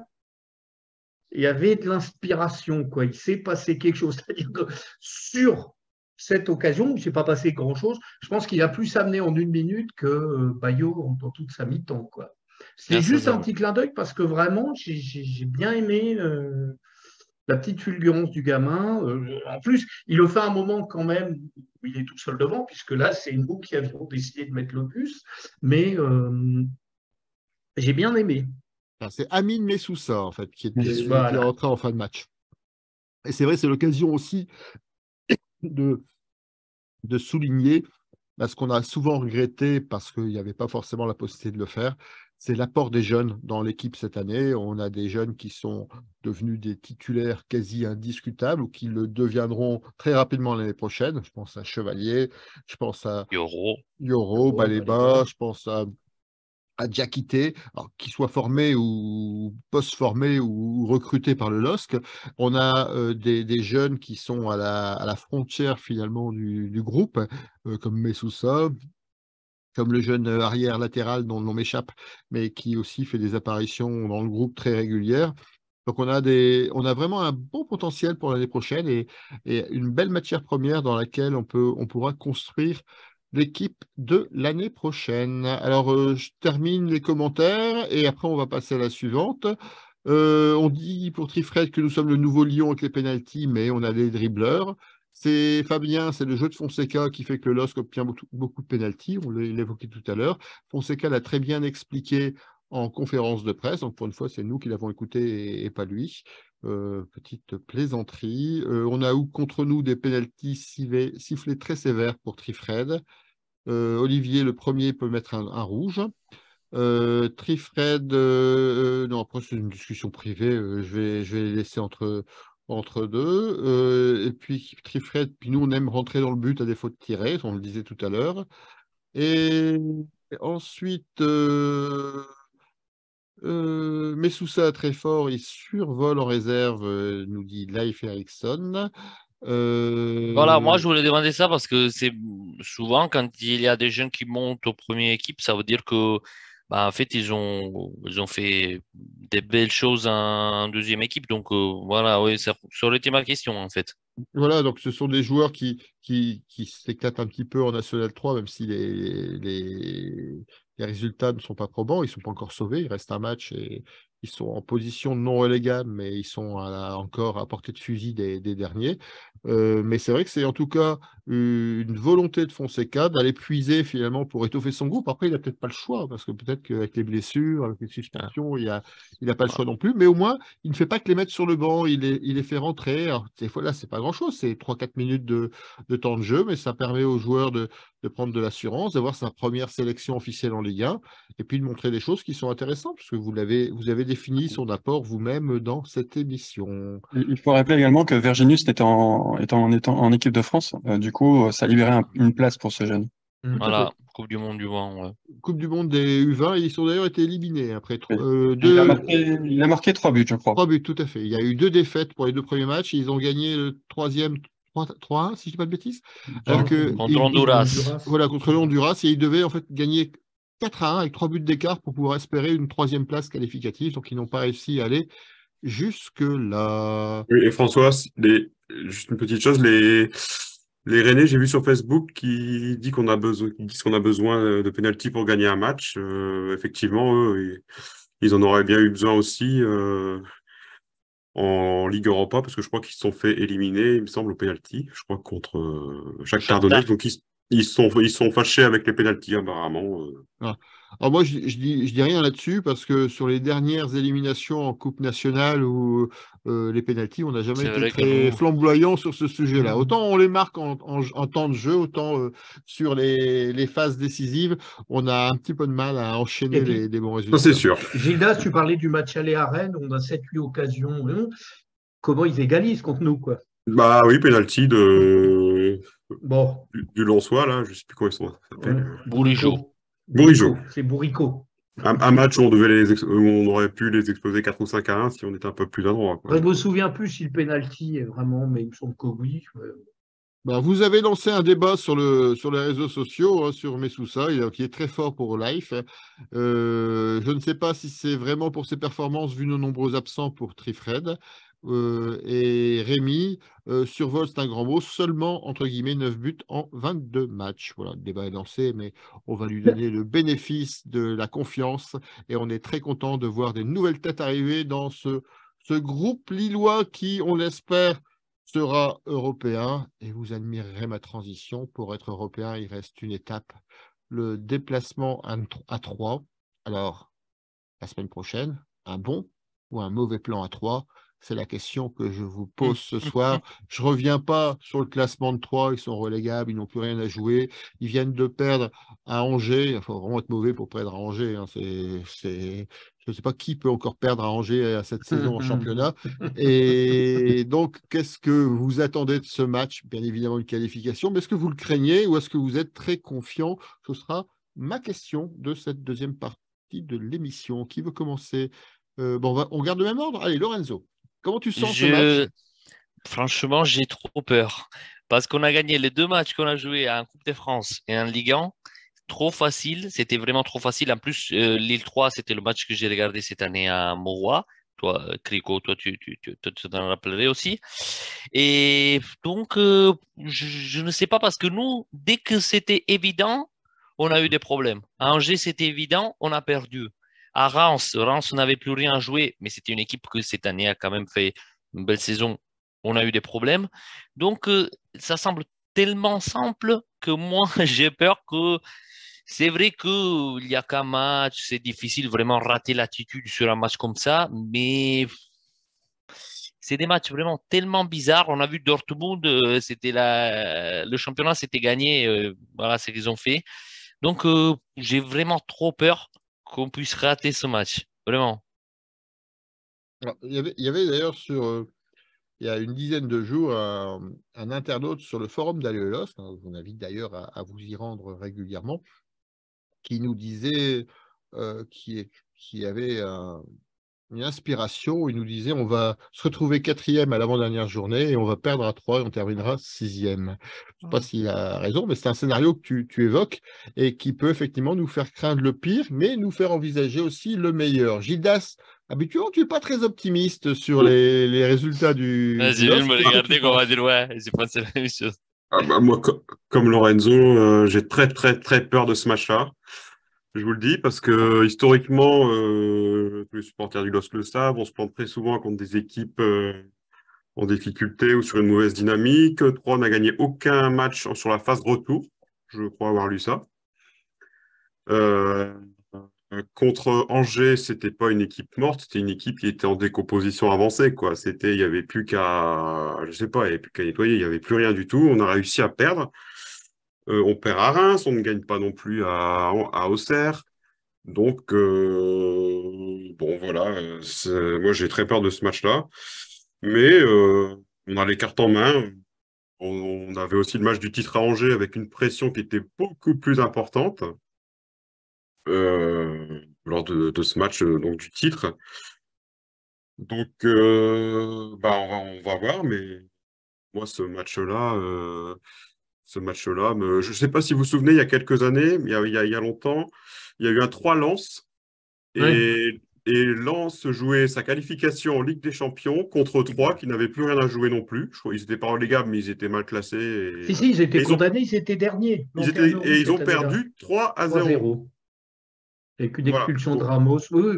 il y avait de l'inspiration, quoi. Il s'est passé quelque chose. C'est-à-dire que sur cette occasion, il ne s'est pas passé grand-chose. Je pense qu'il a plus amené en 1 minute que Bayo dans toute sa mi-temps, quoi. C'est juste un petit clin d'œil parce que vraiment, j'ai bien aimé la petite fulgurance du gamin. En plus, il le fait à un moment quand même où il est tout seul devant, puisque là, c'est nous qui avions décidé de mettre le bus. Mais j'ai bien aimé. C'est Amine Messoussa, en fait, qui est rentré en fin de match. Et c'est vrai, c'est l'occasion aussi de souligner ce qu'on a souvent regretté parce qu'il n'y avait pas forcément la possibilité de le faire, c'est l'apport des jeunes dans l'équipe cette année. On a des jeunes qui sont devenus des titulaires quasi indiscutables ou qui le deviendront très rapidement l'année prochaine. Je pense à Chevalier, je pense à Yoro, Baleba, je pense à Diakité, qu'ils soient formés ou post-formés ou recrutés par le LOSC. On a des jeunes qui sont à la frontière finalement du groupe, comme Messoussa, comme le jeune arrière latéral dont le nom m'échappe, mais qui aussi fait des apparitions dans le groupe très régulières. Donc on a vraiment un bon potentiel pour l'année prochaine et une belle matière première dans laquelle on pourra construire l'équipe de l'année prochaine. Alors, je termine les commentaires et après, on va passer à la suivante. On dit pour Trifred que nous sommes le nouveau Lyon avec les pénaltys, mais on a des dribbleurs. C'est Fabien, c'est le jeu de Fonseca qui fait que le LOSC obtient beaucoup de pénaltys. On l'évoquait tout à l'heure. Fonseca l'a très bien expliqué en conférence de presse. Donc, pour une fois, c'est nous qui l'avons écouté et pas lui. Petite plaisanterie. On a eu contre nous des pénaltys sifflés très sévères pour Trifred. Olivier, le premier, peut mettre un rouge. Trifred, non, après c'est une discussion privée, je vais les laisser entre deux. Et puis Trifred, puis nous on aime rentrer dans le but à défaut de tirer, on le disait tout à l'heure. Et ensuite, Messoussa très fort, il survole en réserve, nous dit Leif Eriksson. Voilà, moi je voulais demander ça parce que c'est souvent quand il y a des jeunes qui montent aux premières équipes, ça veut dire que Bah, en fait, ils ont fait des belles choses en deuxième équipe. Donc, voilà, oui, ça aurait été ma question, en fait. Voilà, donc ce sont des joueurs qui s'éclatent un petit peu en National 3, même si les résultats ne sont pas probants, ils ne sont pas encore sauvés, il reste un match et ils sont en position non relégable, mais ils sont encore à portée de fusil des derniers. Mais c'est vrai que c'est en tout cas une volonté de Fonseca d'aller puiser finalement pour étoffer son groupe. Après, il n'a peut-être pas le choix, parce que peut-être qu'avec les blessures, avec les Ah, suspensions, il n'a pas le ah, choix non plus, mais au moins, il ne fait pas que les mettre sur le banc, il les fait rentrer. Alors, des fois, là, c'est pas grand-chose, c'est 3-4 minutes de temps de jeu, mais ça permet aux joueurs de prendre de l'assurance, d'avoir sa première sélection officielle en Ligue 1, et puis de montrer des choses qui sont intéressantes, parce que vous avez défini son apport vous-même dans cette émission. Il faut rappeler également que Verginius étant en équipe de France, du coup, ça libérait une place pour ce jeune. Tout à fait. voilà, Coupe du Monde du vent. Ouais. Coupe du Monde des U20, ils ont d'ailleurs été éliminés après Oui. deux, Il a marqué 3 buts, je crois. 3 buts, tout à fait. Il y a eu 2 défaites pour les 2 premiers matchs. Ils ont gagné le troisième 3-1, si je ne dis pas de bêtises. Alors Non, que, Contre Honduras. voilà, contre le Honduras, et ils devaient en fait gagner 4-1 avec 3 buts d'écart pour pouvoir espérer une troisième place qualificative. Donc, ils n'ont pas réussi à aller jusque-là. Oui, et François, juste une petite chose, les Rennais, j'ai vu sur Facebook qui disent qu'on a besoin de pénalty pour gagner un match. Effectivement, eux, ils en auraient bien eu besoin aussi en Ligue Europa, parce que je crois qu'ils se sont fait éliminer, il me semble, au pénalty. Je crois contre Shakhtar Donetsk. Shakhtar. Donc ils sont fâchés avec les pénaltys apparemment. Voilà. Alors moi, je dis rien là-dessus parce que sur les dernières éliminations en Coupe nationale ou les pénaltys, on n'a jamais C'est été vrai que très nous, flamboyant sur ce sujet-là. Mhm. Autant on les marque en temps de jeu, autant sur les phases décisives, on a un petit peu de mal à Et enchaîner puis, les bons Ça, c'est résultats. sûr. Gildas, tu parlais du match aller à Rennes, on a 7-8 occasions. Comment ils égalisent contre nous, quoi. Bah oui, pénalty Bon, du Lensois, là, je sais plus comment ils ouais, s'appellent. Bourigeau. Bourigeaud. C'est Bourrico. Un match où où on aurait pu les exploser 4 ou 5-1 si on était un peu plus adroit, quoi. Je ne me souviens plus si le penalty est vraiment, mais il me semble que oui. Ben, vous avez lancé un débat sur les réseaux sociaux, hein, sur Messoussa, qui est très fort pour Life. Je ne sais pas si c'est vraiment pour ses performances, vu nos nombreux absents pour Trifred. Et Rémi survole, c'est un grand mot, seulement, entre guillemets, 9 buts en 22 matchs. Voilà, le débat est lancé, mais on va lui donner le bénéfice de la confiance. Et on est très content de voir des nouvelles têtes arriver dans ce groupe lillois qui, on l'espère, sera européen, et vous admirerez ma transition. Pour être européen, il reste une étape, le déplacement à 3. Alors, la semaine prochaine, un bon ou un mauvais plan à 3? C'est la question que je vous pose ce soir. Je ne reviens pas sur le classement de 3, ils sont relégables, ils n'ont plus rien à jouer. Ils viennent de perdre à Angers. Il faut vraiment être mauvais pour perdre à Angers, hein. Je ne sais pas qui peut encore perdre à Angers à cette saison en championnat. Et donc, qu'est-ce que vous attendez de ce match? Bien évidemment, une qualification, mais est-ce que vous le craignez ou est-ce que vous êtes très confiant? Ce sera ma question de cette deuxième partie de l'émission. Qui veut commencer? Bon, on garde le même ordre. Allez, Lorenzo, comment tu sens ce match? Franchement, j'ai trop peur. Parce qu'on a gagné les 2 matchs qu'on a joués en Coupe de France et en Ligue 1. Trop facile. C'était vraiment trop facile. En plus, Lille 3, c'était le match que j'ai regardé cette année à Mauroy. Toi, Crico, toi, tu t'en rappellerais aussi. Et donc, je ne sais pas parce que nous, dès que c'était évident, on a eu des problèmes. À Angers, c'était évident, on a perdu. À Reims, on n'avait plus rien à jouer, mais c'était une équipe que cette année a quand même fait une belle saison. On a eu des problèmes. Donc, ça semble tellement simple que moi, j'ai peur que c'est vrai qu'il y a qu'un match, c'est difficile vraiment rater l'attitude sur un match comme ça, mais c'est des matchs vraiment tellement bizarres. On a vu Dortmund, le championnat s'était gagné, voilà ce qu'ils ont fait. Donc, j'ai vraiment trop peur qu'on puisse rater ce match, vraiment. Alors, il y avait d'ailleurs il y a une dizaine de jours un internaute sur le forum d'Allelos, hein, je vous invite d'ailleurs à vous y rendre régulièrement, qui nous disait qui avait une inspiration. Il nous disait on va se retrouver 4e à l'avant-dernière journée et on va perdre à 3 et on terminera 6e. Je ne sais pas s'il a raison, mais c'est un scénario que tu évoques et qui peut effectivement nous faire craindre le pire, mais nous faire envisager aussi le meilleur. Gildas, habituellement, tu n'es pas très optimiste sur les résultats du J'ai vu LOSC. me regarder qu'on va dire ouais, j'ai pensé la même chose. Ah bah, moi, comme Lorenzo, j'ai très, très, très peur de ce match-là. Je vous le dis parce que historiquement, tous les supporters du LOSC le savent, on se plante très souvent contre des équipes en difficulté ou sur une mauvaise dynamique. Troyes n'a gagné aucun match sur la phase retour. Je crois avoir lu ça. Contre Angers, c'était pas une équipe morte, c'était une équipe qui était en décomposition avancée, quoi. Il y avait plus qu'à, je sais pas, il y avait plus qu'à nettoyer, il y avait plus rien du tout. On a réussi à perdre. On perd à Reims, on ne gagne pas non plus à Auxerre. Donc, bon, voilà. Moi, j'ai très peur de ce match-là. Mais on a les cartes en main. On avait aussi le match du titre à Angers avec une pression qui était beaucoup plus importante lors de ce match donc du titre. Donc, bah, on va voir. Mais moi, ce match-là, je ne sais pas si vous vous souvenez, il y a quelques années, il y a longtemps, il y a eu un 3 Lens et Lens jouait sa qualification en Ligue des Champions contre 3 qui n'avaient plus rien à jouer non plus. Je crois qu'ils n'étaient pas relégables, mais ils étaient mal classés. Si, ils étaient condamnés, ils étaient derniers. Ils ont perdu 3-0. 3-0. Avec une Voilà. expulsion de Ramos. Oui.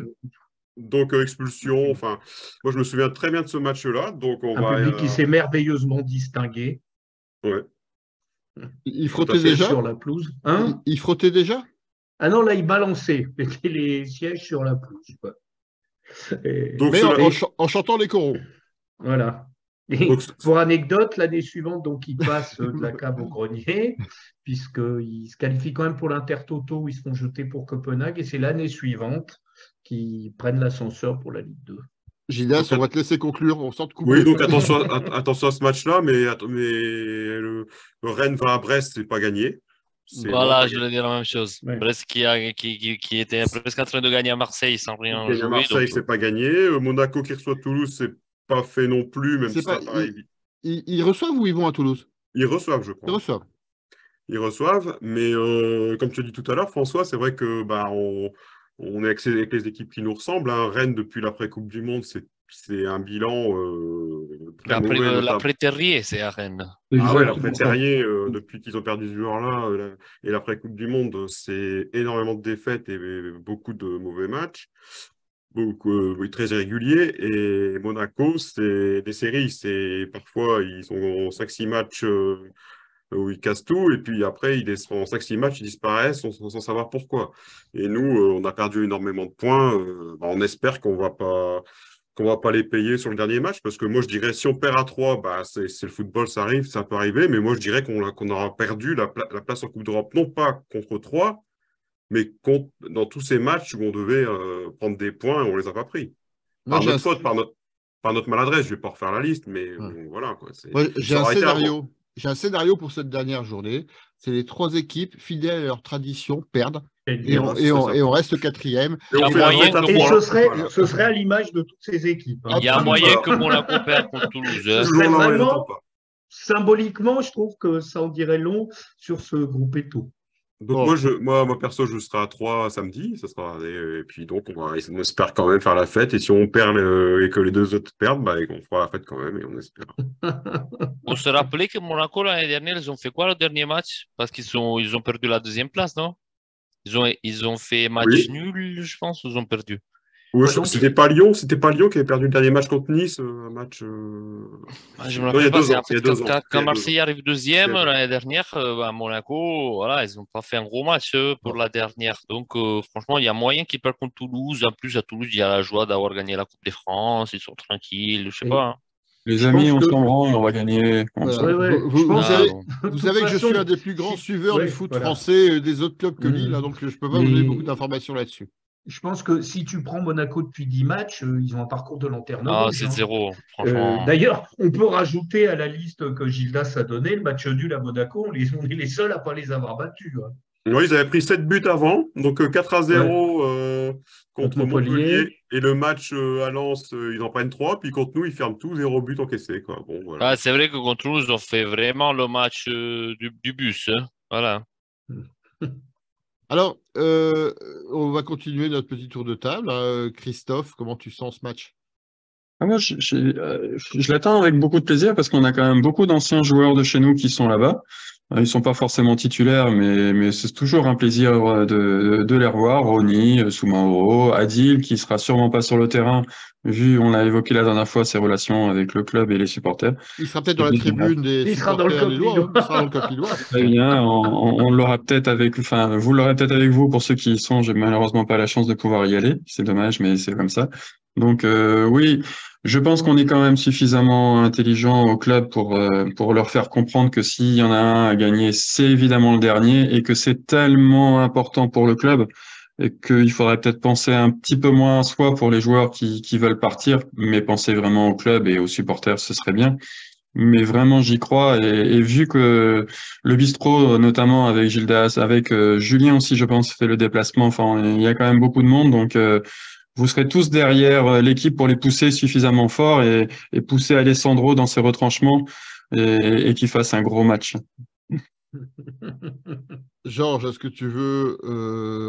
Donc, expulsion. Enfin, moi, je me souviens très bien de ce match-là. Donc, Un public qui s'est merveilleusement distingué. Ouais. Il frottait déjà sur la pelouse. Hein, il frottait déjà? Ah non, là, il balançait. Mettez les sièges sur la pelouse. Quoi. Donc, mais en chantant les coraux. Voilà. Et pour anecdote, l'année suivante, donc, ils passent de la cave au grenier, puisqu'ils se qualifient quand même pour l'Intertoto où ils seront jetés pour Copenhague. Et c'est l'année suivante qu'ils prennent l'ascenseur pour la Ligue 2. Gildas, on va te laisser conclure. On sent te couper. Oui, donc attention à ce match-là, mais le Rennes va à Brest, c'est pas gagné. Voilà, je voulais dire la même chose. Ouais. Brest qui était presque en train de gagner à Marseille sans rien jouer. À Marseille, c'est pas gagné. Monaco qui reçoit Toulouse, c'est pas fait non plus, même si ça paraît. Ils reçoivent ou ils vont à Toulouse? Ils reçoivent, je crois. Ils reçoivent, mais comme tu as dit tout à l'heure, François, c'est vrai que bah, on est avec les équipes qui nous ressemblent. Hein. Rennes, depuis l'après-Coupe du Monde, c'est un bilan très mauvais. L'après-Terrier, c'est à Rennes. Ah ouais, l'après-Terrier, depuis qu'ils ont perdu ce joueur-là, et l'après-Coupe du Monde, c'est énormément de défaites et beaucoup de mauvais matchs. Oui, très irréguliers. Et Monaco, c'est des séries. Parfois, ils ont 5-6 matchs où ils cassent tout. Et puis après, en 5-6 matchs, ils disparaissent sans savoir pourquoi. Et nous, on a perdu énormément de points. On espère qu'on va pas les payer sur le dernier match. Parce que moi, je dirais, si on perd à 3, bah, c'est le football, ça arrive, ça peut arriver. Mais moi, je dirais qu'on aura perdu la place en Coupe d'Europe, non pas contre 3, mais dans tous ces matchs où on devait prendre des points, on ne les a pas pris. Par notre faute, par notre maladresse, je ne vais pas refaire la liste, mais voilà. Quoi, j'ai un scénario pour cette dernière journée. C'est les 3 équipes fidèles à leur tradition perdent et on reste 4e. Ce serait à l'image de toutes ces équipes. Il y a moyen que Monaco perde contre Toulouse. Symboliquement, je trouve que ça en dirait long sur ce groupe Eto. Donc moi, perso, je serai à 3 samedi. Et puis donc, on espère quand même faire la fête. Et si on perd et que les 2 autres perdent, bah, on fera la fête quand même et on espère. On se rappelait que Monaco, l'année dernière, ils ont fait quoi le dernier match? Parce qu'ils ont perdu la 2e place, non? Ils ont fait match nul, je pense, ou ils ont perdu? Oui, c'était pas Lyon qui avait perdu le dernier match contre Nice, un match. Je me rappelle pas. Quand Marseille arrive 2e l'année dernière, à Monaco, voilà, ils n'ont pas fait un gros match pour la dernière. Donc, franchement, il y a moyen qu'ils perdent contre Toulouse. En plus, à Toulouse, il y a la joie d'avoir gagné la Coupe de France. Ils sont tranquilles, je sais pas. Hein. Les amis, on s'en rend, on va gagner. Vous savez que je suis un des plus grands suiveurs du foot français, des autres clubs que Lille, donc je ne peux pas vous donner beaucoup d'informations là-dessus. Je pense que si tu prends Monaco depuis 10 matchs, ils ont un parcours de lanterne. C'est 0, franchement. D'ailleurs, on peut rajouter à la liste que Gildas a donnée le match nul à Monaco. On est les seuls à ne pas les avoir battus. Hein. Oui, ils avaient pris 7 buts avant, donc 4-0 contre Montpellier. Et le match à Lens, ils en prennent 3. Puis contre nous, ils ferment tout, 0 but encaissé, quoi. Bon, voilà. Ah, c'est vrai que contre nous, ils ont fait vraiment le match du bus, hein. Voilà. Alors, on va continuer notre petit tour de table. Christophe, comment tu sens ce match? Moi, je l'attends avec beaucoup de plaisir parce qu'on a quand même beaucoup d'anciens joueurs de chez nous qui sont là-bas. Ils sont pas forcément titulaires, mais c'est toujours un plaisir de les revoir. Ronny, Soumaoro, Adil, qui sera sûrement pas sur le terrain, vu, on l'a évoqué la dernière fois, ses relations avec le club et les supporters. Il sera peut-être dans la tribune des supporters lillois. Il sera dans le Cap lillois. Très bien, on l'aura peut-être vous l'aurez peut-être avec vous pour ceux qui y sont. J'ai malheureusement pas la chance de pouvoir y aller. C'est dommage, mais c'est comme ça. Donc oui, je pense qu'on est quand même suffisamment intelligent au club pour leur faire comprendre que s'il y en a un à gagner, c'est évidemment le dernier et que c'est tellement important pour le club et qu'il faudrait peut-être penser un petit peu moins soit pour les joueurs qui veulent partir, mais penser vraiment au club et aux supporters, ce serait bien. Mais vraiment, j'y crois. Et vu que le bistrot, notamment avec Gildas, avec Julien aussi, je pense, fait le déplacement. Enfin, il y a quand même beaucoup de monde. Donc, vous serez tous derrière l'équipe pour les pousser suffisamment fort et pousser Alessandro dans ses retranchements et qu'il fasse un gros match. Georges, est-ce que tu veux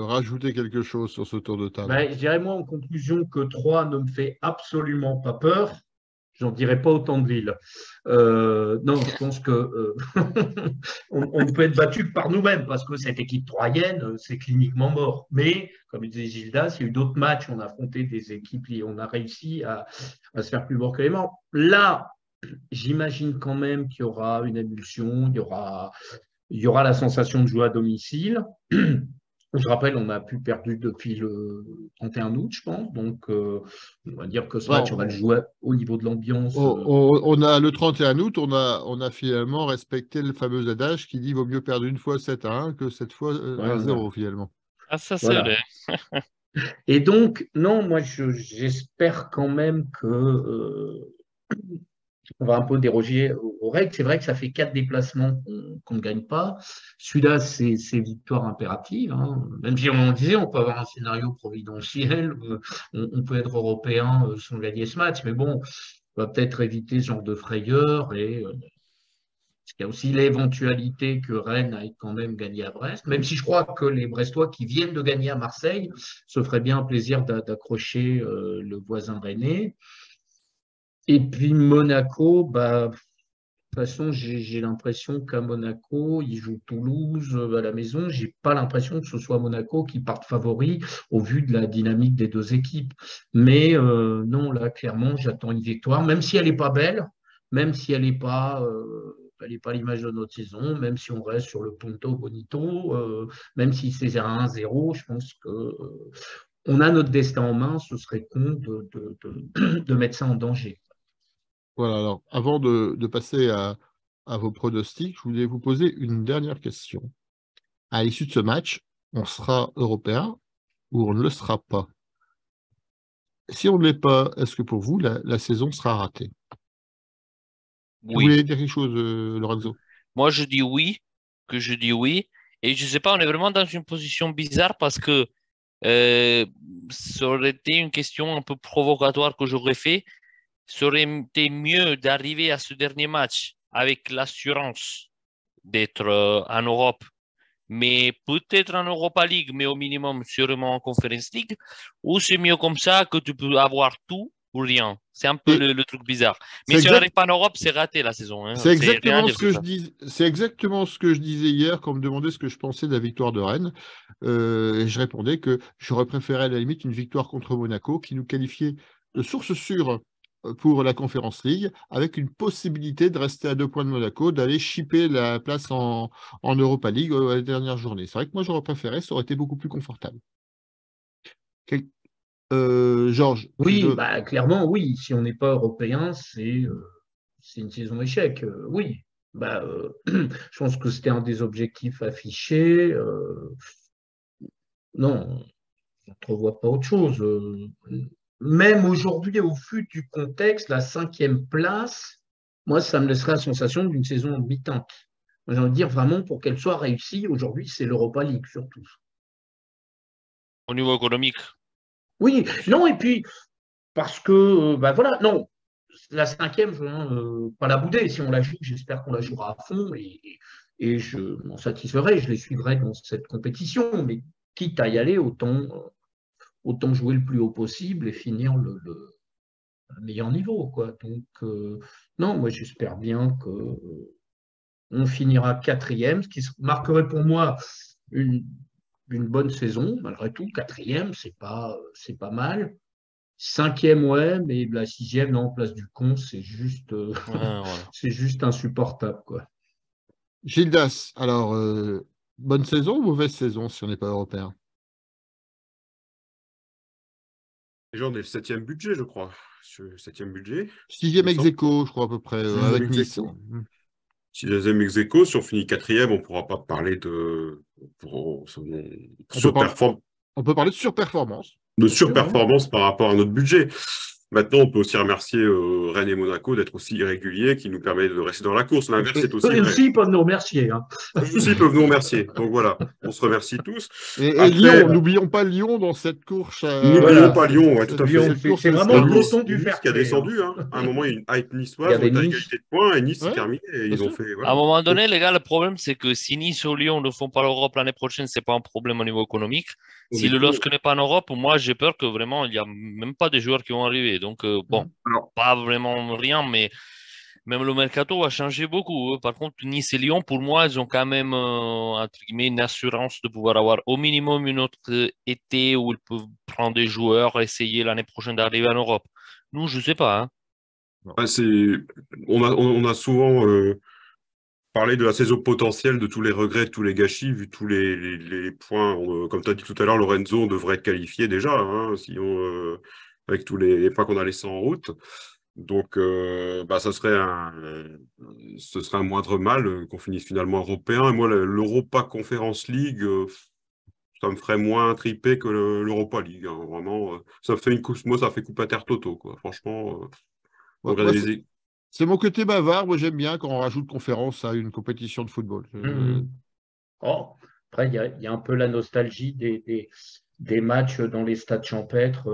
rajouter quelque chose sur ce tour de table? Ben, je dirais moi en conclusion que 3 ne me fait absolument pas peur. J'en dirais pas autant de Lille. Non, je pense que on peut être battu que par nous-mêmes parce que cette équipe troyenne, c'est cliniquement mort. Mais, comme disait Gildas, il y a eu d'autres matchs, on a affronté des équipes et on a réussi à se faire plus mort que les morts. Là, j'imagine quand même qu'il y aura une émulsion, il y aura la sensation de jouer à domicile. Je rappelle, on n'a plus perdu depuis le 31 août, je pense. Donc, on va dire que ce match, on va le jouer au niveau de l'ambiance. On a le 31 août, on a finalement respecté le fameux adage qui dit vaut mieux perdre une fois 7-1 que 7 fois 1-0 finalement. Ah, ça, c'est vrai. Et donc, non, moi, j'espère quand même que on va un peu déroger aux règles. C'est vrai que ça fait 4 déplacements qu'on ne gagne pas. Celui-là, c'est victoire impérative, hein. Même si on disait, on peut avoir un scénario providentiel, on peut être européen sans gagner ce match, mais bon, on va peut-être éviter ce genre de frayeur et il y a aussi l'éventualité que Rennes aille quand même gagner à Brest, même si je crois que les Brestois qui viennent de gagner à Marseille se feraient bien un plaisir d'accrocher le voisin rennais. Et puis Monaco, bah, de toute façon, j'ai l'impression qu'à Monaco, ils jouent Toulouse à la maison. J'ai pas l'impression que ce soit Monaco qui parte favori au vu de la dynamique des deux équipes. Mais non, là, clairement, j'attends une victoire, même si elle n'est pas belle, même si elle n'est pas l'image de notre saison, même si on reste sur le punto bonito, même si c'est 1-0, je pense que on a notre destin en main. Ce serait con de mettre ça en danger. Voilà, alors avant de passer à vos pronostics, je voulais vous poser une dernière question. À l'issue de ce match, on sera européen ou on ne le sera pas? Si on ne l'est pas, est-ce que pour vous, la saison sera ratée? Oui. Vous voulez dire quelque chose, Lorenzo? Moi, je dis oui, Et je ne sais pas, on est vraiment dans une position bizarre parce que ça aurait été une question un peu provocatoire que j'aurais fait. Ça aurait été mieux d'arriver à ce dernier match avec l'assurance d'être en Europe, mais peut-être en Europa League, mais au minimum sûrement en Conference League, ou c'est mieux comme ça que tu peux avoir tout ou rien. C'est un peu le truc bizarre. Mais si on n'arrive pas en Europe, c'est raté la saison, hein. C'est exactement ce que c'est exactement ce que je disais hier quand on me demandait ce que je pensais de la victoire de Rennes. Et je répondais que j'aurais préféré à la limite une victoire contre Monaco qui nous qualifiait de source sûre pour la Conference League, avec une possibilité de rester à 2 points de Monaco, d'aller chipper la place en Europa League à la dernière journée. C'est vrai que moi, j'aurais préféré, ça aurait été beaucoup plus confortable. Georges? Oui, bah, clairement, oui. Si on n'est pas européen, c'est une saison échec. Oui. Bah, je pense que c'était un des objectifs affichés. Non, je n'entrevois pas autre chose. Même aujourd'hui, au vu du contexte, la 5e place, moi, ça me laisserait la sensation d'une saison en mi-teinte. J'ai envie de dire vraiment, pour qu'elle soit réussie, aujourd'hui, c'est l'Europa League surtout. Au niveau économique. Oui, non, et puis, parce que, voilà, non, la cinquième, je ne pas la bouder. Si on la joue, j'espère qu'on la jouera à fond et je m'en satisferai, je les suivrai dans cette compétition. Mais quitte à y aller, autant jouer le plus haut possible et finir le meilleur niveau, quoi. Donc, non, moi, j'espère bien qu'on finira quatrième, ce qui marquerait pour moi une, une bonne saison, malgré tout. Quatrième, c'est pas mal. Cinquième, ouais, mais la sixième, non, place du con, c'est juste, Ouais, voilà. c'est juste insupportable, quoi. Gildas, alors, bonne saison ou mauvaise saison si on n'est pas européen? Déjà, on est le 7e budget, je crois. Sur le 7e budget, il Sixième me ex semble. aequo, je crois, à peu près, Sixième avec ex Nice. aequo. 6e ex aequo, si on finit 4e, on ne pourra pas parler On peut parler, surperform- on peut parler de surperformance. de Bien sûr, ouais. surperformance par rapport à notre budget. Maintenant, on peut aussi remercier Rennes et Monaco d'être aussi irréguliers, qui nous permet de rester dans la course. L'inverse est aussi Eux vrai. aussi, ils peuvent nous remercier, hein. Eux aussi peuvent nous remercier. Donc voilà, on se remercie tous. Et Après, Lyon, n'oublions pas Lyon dans cette course. n'oublions Voilà. pas Lyon, ouais, tout à Lyon, fait. Cette course c'est vraiment le escargot. peloton du Nice fair qui a play, hein. descendu. Hein. À un moment, il y a une hype Il y niçoise, on avait était à Nice. égalité de points et Nice s'est Ouais, terminé. Et bien ils ont sûr. fait. À un Voilà. moment donné, les gars, le problème, c'est que si Nice ou Lyon ne font pas l'Europe l'année prochaine, c'est pas un problème au niveau économique. On Si est le con. LOSC n'est pas en Europe, moi, j'ai peur que vraiment, il n'y a même pas des joueurs qui vont arriver. Donc, bon, Alors, pas vraiment rien, mais même le mercato va changer beaucoup. Par contre, Nice et Lyon, pour moi, ils ont quand même, entre guillemets, une assurance de pouvoir avoir au minimum une autre été où ils peuvent prendre des joueurs, essayer l'année prochaine d'arriver en Europe. Nous, je sais pas, hein. ouais, on a souvent parlé de la saison potentielle, de tous les regrets, de tous les gâchis, vu tous les points. Comme tu as dit tout à l'heure, Lorenzo devrait être qualifié déjà, hein, si avec tous les points qu'on a laissés en route. Donc, ce serait un moindre mal qu'on finisse finalement européen. Et moi, l'Europa Conference League, ça me ferait moins triper que l'Europa League. Hein. Vraiment, ça fait moi, ça fait coupe à terre toto, quoi. Franchement, Moi, regardez les. c'est mon côté bavard. Moi, j'aime bien quand on rajoute conférence à une compétition de football. Oh, après, il y a un peu la nostalgie des matchs dans les stades champêtres,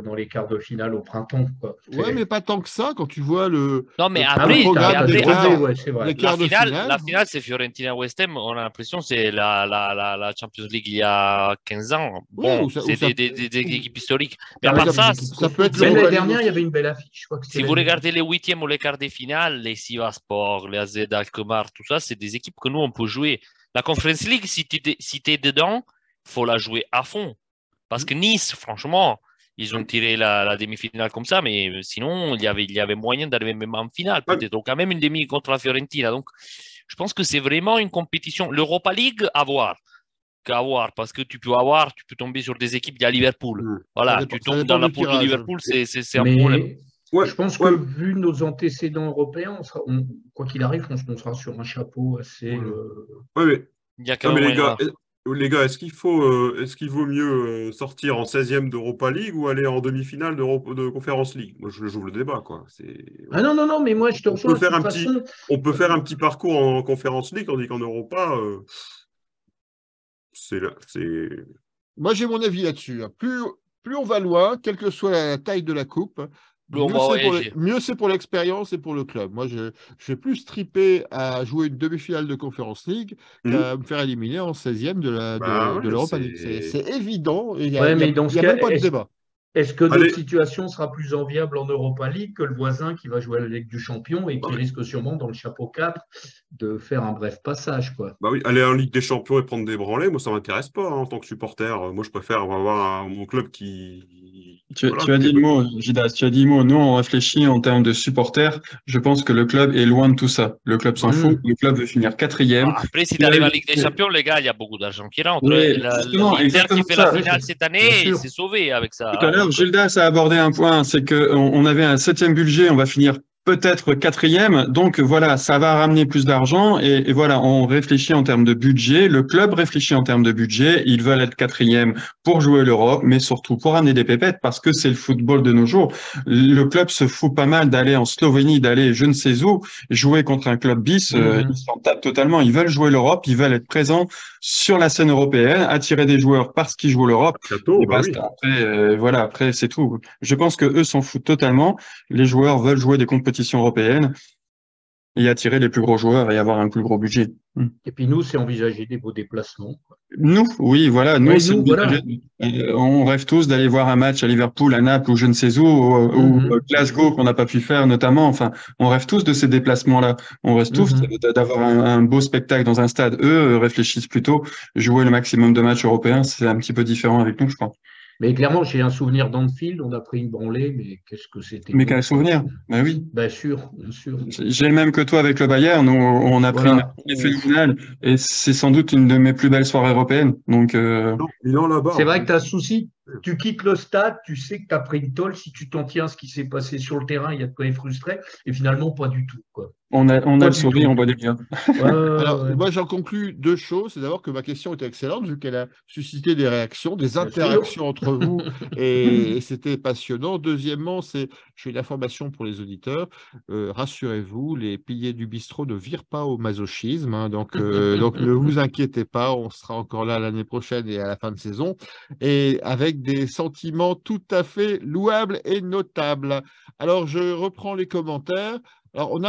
dans les quarts de finale au printemps, quoi. Ouais, mais pas tant que ça. Quand tu vois le Non, mais Ah après, oui, programme t'as des creusé, quarts, ouais, c'est vrai. des quarts de finale, la finale, c'est Fiorentina-West Ham. On a l'impression que c'est la Champions League il y a 15 ans. ouais, Bon, ou ça, c'est des équipes historiques. Mais à T'as part raison, ça, ça peut être Même l'Europa l'année League dernière, il y aussi. avait une belle affiche. Je crois que si c'était vous l'année regardez les huitièmes ou les quarts des finales, les Sivasspor, les AZ Alkmaar, tout ça, c'est des équipes que nous, on peut jouer. La Conference League, si tu es dedans, faut la jouer à fond. Parce que Nice, franchement, ils ont tiré la demi-finale comme ça, mais sinon, il y avait moyen d'arriver même en finale, Ouais, peut-être. Donc, quand même une demi contre la Fiorentina. Donc, je pense que c'est vraiment une compétition. L'Europa League, à voir. Parce que tu peux tomber sur des équipes. Il y a Liverpool. mm. Voilà, Ça tu tombes dépend dans la du poule de tirage. Liverpool, c'est un problème. Mais Ouais, je pense que ouais, vu nos antécédents européens, quoi qu'il arrive, on sera sur un chapeau assez. Voilà. ouais, mais Il y a quand non, mais même moyen. Voilà. les gars, est-ce qu'il vaut mieux sortir en 16e d'Europa League ou aller en demi-finale de Conference League? Moi, j'ouvre le débat, quoi. Ah Voilà. non, mais moi je te On peut rejoins de faire toute un petit, façon. on peut faire un petit parcours en Conference League, tandis qu'en Europa, c'est. Moi, j'ai mon avis là-dessus. Plus on va loin, quelle que soit la taille de la coupe, Plus on va voyager. mieux c'est pour l'expérience et pour le club. Moi, je vais plus triper à jouer une demi-finale de Conference League qu'à me faire éliminer en 16e Bah de ouais, l'Europa League. C'est évident et il n'y Ouais, a, mais dans ce y a cas, même pas de débat. est-ce que notre Allez, situation sera plus enviable en Europa League que le voisin qui va jouer à la Ligue du Champion et qui risque sûrement dans le chapeau 4 de faire un bref passage, quoi. bah oui, aller en Ligue des Champions et prendre des branlées, moi ça m'intéresse pas hein, en tant que supporter. Moi je préfère avoir mon club qui. Voilà, Tu as dit le mot, Gidas, tu as dit le mot. Nous, on réfléchit en termes de supporters. Je pense que le club est loin de tout ça. Le club s'en fout. Le club veut finir quatrième. Après, si tu arrives en Ligue des Champions, les gars, il y a beaucoup d'argent qui rentre. Oui, justement, L'Inter qui exactement fait la ça. finale cette Bien année, sûr. il s'est sauvé avec ça. Tout à l'heure, Gildas a abordé un point, c'est qu'on avait un 7e budget, on va finir peut-être quatrième. Donc voilà, ça va ramener plus d'argent et voilà, on réfléchit en termes de budget. Le club réfléchit en termes de budget. Ils veulent être quatrième pour jouer l'Europe, mais surtout pour ramener des pépettes parce que c'est le football de nos jours. Le club se fout pas mal d'aller en Slovénie, d'aller je ne sais où, jouer contre un club bis. Ils s'en tapent totalement. Ils veulent jouer l'Europe, ils veulent être présents sur la scène européenne, attirer des joueurs parce qu'ils jouent l'Europe. Bientôt, Et bah oui. basta. Après, voilà, après c'est tout. Je pense que eux s'en foutent totalement. Les joueurs veulent jouer des compétitions européennes et attirer les plus gros joueurs et avoir un plus gros budget. Et puis nous, c'est envisager des beaux déplacements. Nous, oui, voilà, nous, Ouais, c'est nous, voilà. on rêve tous d'aller voir un match à Liverpool, à Naples ou je ne sais où, ou Glasgow qu'on n'a pas pu faire notamment. Enfin, on rêve tous de ces déplacements-là. On rêve tous d'avoir un beau spectacle dans un stade. Eux réfléchissent plutôt jouer le maximum de matchs européens. C'est un petit peu différent avec nous, je pense. Mais clairement, j'ai un souvenir d'Anfield, on a pris une branlée, mais qu'est-ce que c'était Mais beau, quel quoi. souvenir? Ben oui. Bien sûr, bien sûr. J'ai le même que toi avec le Bayern. On a pris une Voilà. année phénoménale et c'est sans doute une de mes plus belles soirées européennes. Donc, Non, Milan là-bas. C'est en vrai plus. que tu as souci. Tu quittes le stade, tu sais que tu as pris une tôle. Si tu t'en tiens à ce qui s'est passé sur le terrain, il y a de quoi être frustré. Et finalement, pas du tout, quoi. on a Pas le du sourire, tout. on boit des bières. Alors, Ouais, moi, j'en conclus deux choses. C'est d'abord que ma question était excellente, vu qu'elle a suscité des réactions, des bien interactions sûr. entre vous, et c'était passionnant. Deuxièmement, je fais une information pour les auditeurs. Rassurez-vous, les piliers du bistrot ne virent pas au masochisme, hein, donc ne vous inquiétez pas, on sera encore là l'année prochaine et à la fin de saison, et avec des sentiments tout à fait louables et notables. Alors, je reprends les commentaires. Alors,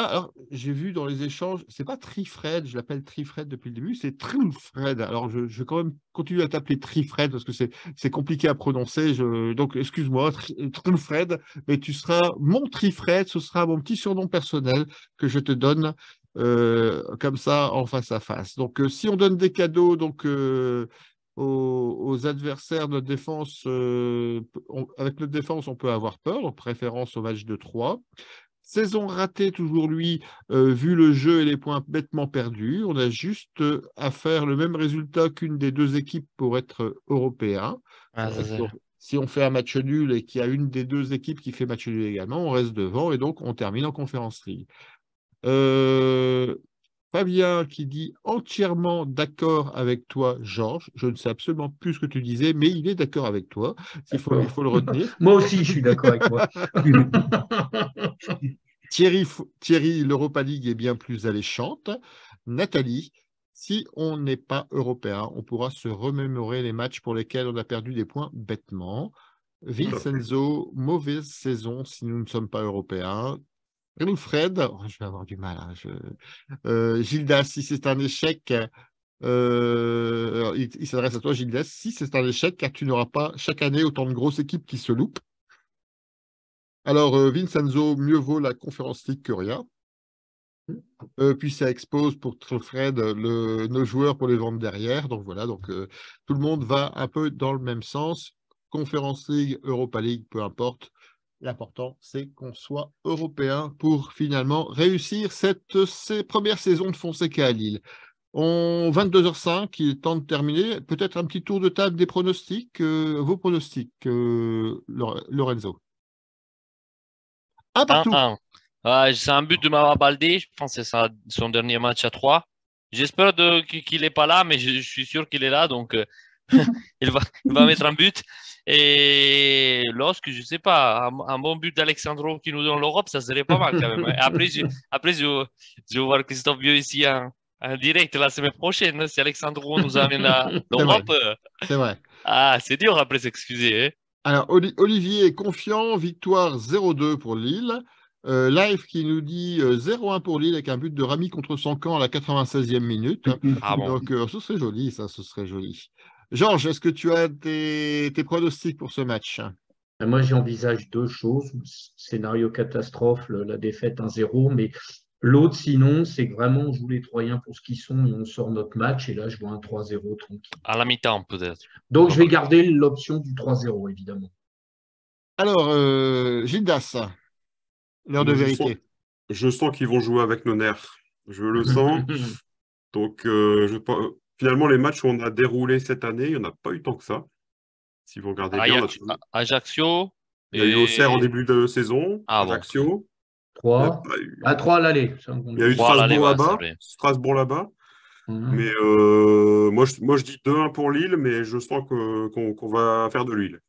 j'ai vu dans les échanges, c'est pas Trifred, je l'appelle Trifred depuis le début, c'est Trulfred. Alors, je vais quand même continuer à t'appeler Trifred parce que c'est compliqué à prononcer. Donc, excuse-moi, Trulfred, mais tu seras mon Trifred, ce sera mon petit surnom personnel que je te donne comme ça en face à face. Donc, si on donne des cadeaux, aux adversaires de notre défense, avec notre défense, on peut avoir peur, en préférence au match de 3. Saison ratée, toujours lui, vu le jeu et les points bêtement perdus. On a juste à faire le même résultat qu'une des deux équipes pour être européen. Ah, ça, c'est- Si on fait un match nul et qu'il y a une des deux équipes qui fait match nul également, on reste devant et donc on termine en Conference League. Fabien qui dit entièrement d'accord avec toi, Georges. Je ne sais absolument plus ce que tu disais, mais il est d'accord avec toi. Il faut le retenir. Moi aussi, je suis d'accord avec toi. Thierry, l'Europa League est bien plus alléchante. Nathalie, si on n'est pas européen, on pourra se remémorer les matchs pour lesquels on a perdu des points bêtement. Vincenzo, mauvaise saison si nous ne sommes pas européens. Wilfred, je vais avoir du mal. Gildas, si c'est un échec, il s'adresse à toi, Gildas. Si c'est un échec, car tu n'auras pas chaque année autant de grosses équipes qui se loupent. Alors, Vincenzo, mieux vaut la Conference League que rien. Puis ça expose pour Fred nos joueurs pour les vendre derrière. Donc voilà, tout le monde va un peu dans le même sens. Conference League, Europa League, peu importe. L'important, c'est qu'on soit européen pour finalement réussir ces premières saisons de Fonseca à Lille. 22h05, il est temps de terminer. Peut-être un petit tour de table des pronostics. Vos pronostics, Lorenzo. Un partout. 1-1. C'est un but de Mava Baldé. Je pense que c'est son dernier match à 3. J'espère qu'il n'est pas là, mais je suis sûr qu'il est là. Donc, il va mettre un but. Et lorsque, je ne sais pas, un bon but d'Alexandro qui nous donne l'Europe, ça serait pas mal quand même. Et après, je vais voir Christophe Vieux ici en direct la semaine prochaine. Si Alexandro nous amène à l'Europe, c'est vrai. C'est dur après s'excuser. Hein. Alors, Olivier est confiant, victoire 0-2 pour Lille. Live qui nous dit 0-1 pour Lille avec un but de Rami contre son camp à la 96e minute. Ah bon. Donc, ce serait joli, ça, ce serait joli. Georges, est-ce que tu as tes pronostics pour ce match? Moi, j'envisage deux choses. Scénario catastrophe, la défaite 1-0, mais l'autre, sinon, c'est que vraiment, on joue les Troyens pour ce qu'ils sont et on sort notre match. Et là, je vois un 3-0 tranquille. À la mi-temps, peut-être. Donc, je vais garder l'option du 3-0, évidemment. Alors, Gildas, l'heure de vérité. Je sens qu'ils vont jouer avec nos nerfs. Je le sens. Donc, finalement, les matchs où on a déroulé cette année, il n'y en a pas eu tant que ça. Si vous regardez bien, Ajaccio. il y a eu Auxerre en début de saison, Ajaccio. 3. pas eu. À 3 à l'aller. Il y a eu Trois à l'aller, Strasbourg là-bas. Mais moi, je dis 2-1 pour Lille, mais je sens qu'on va faire de l'huile.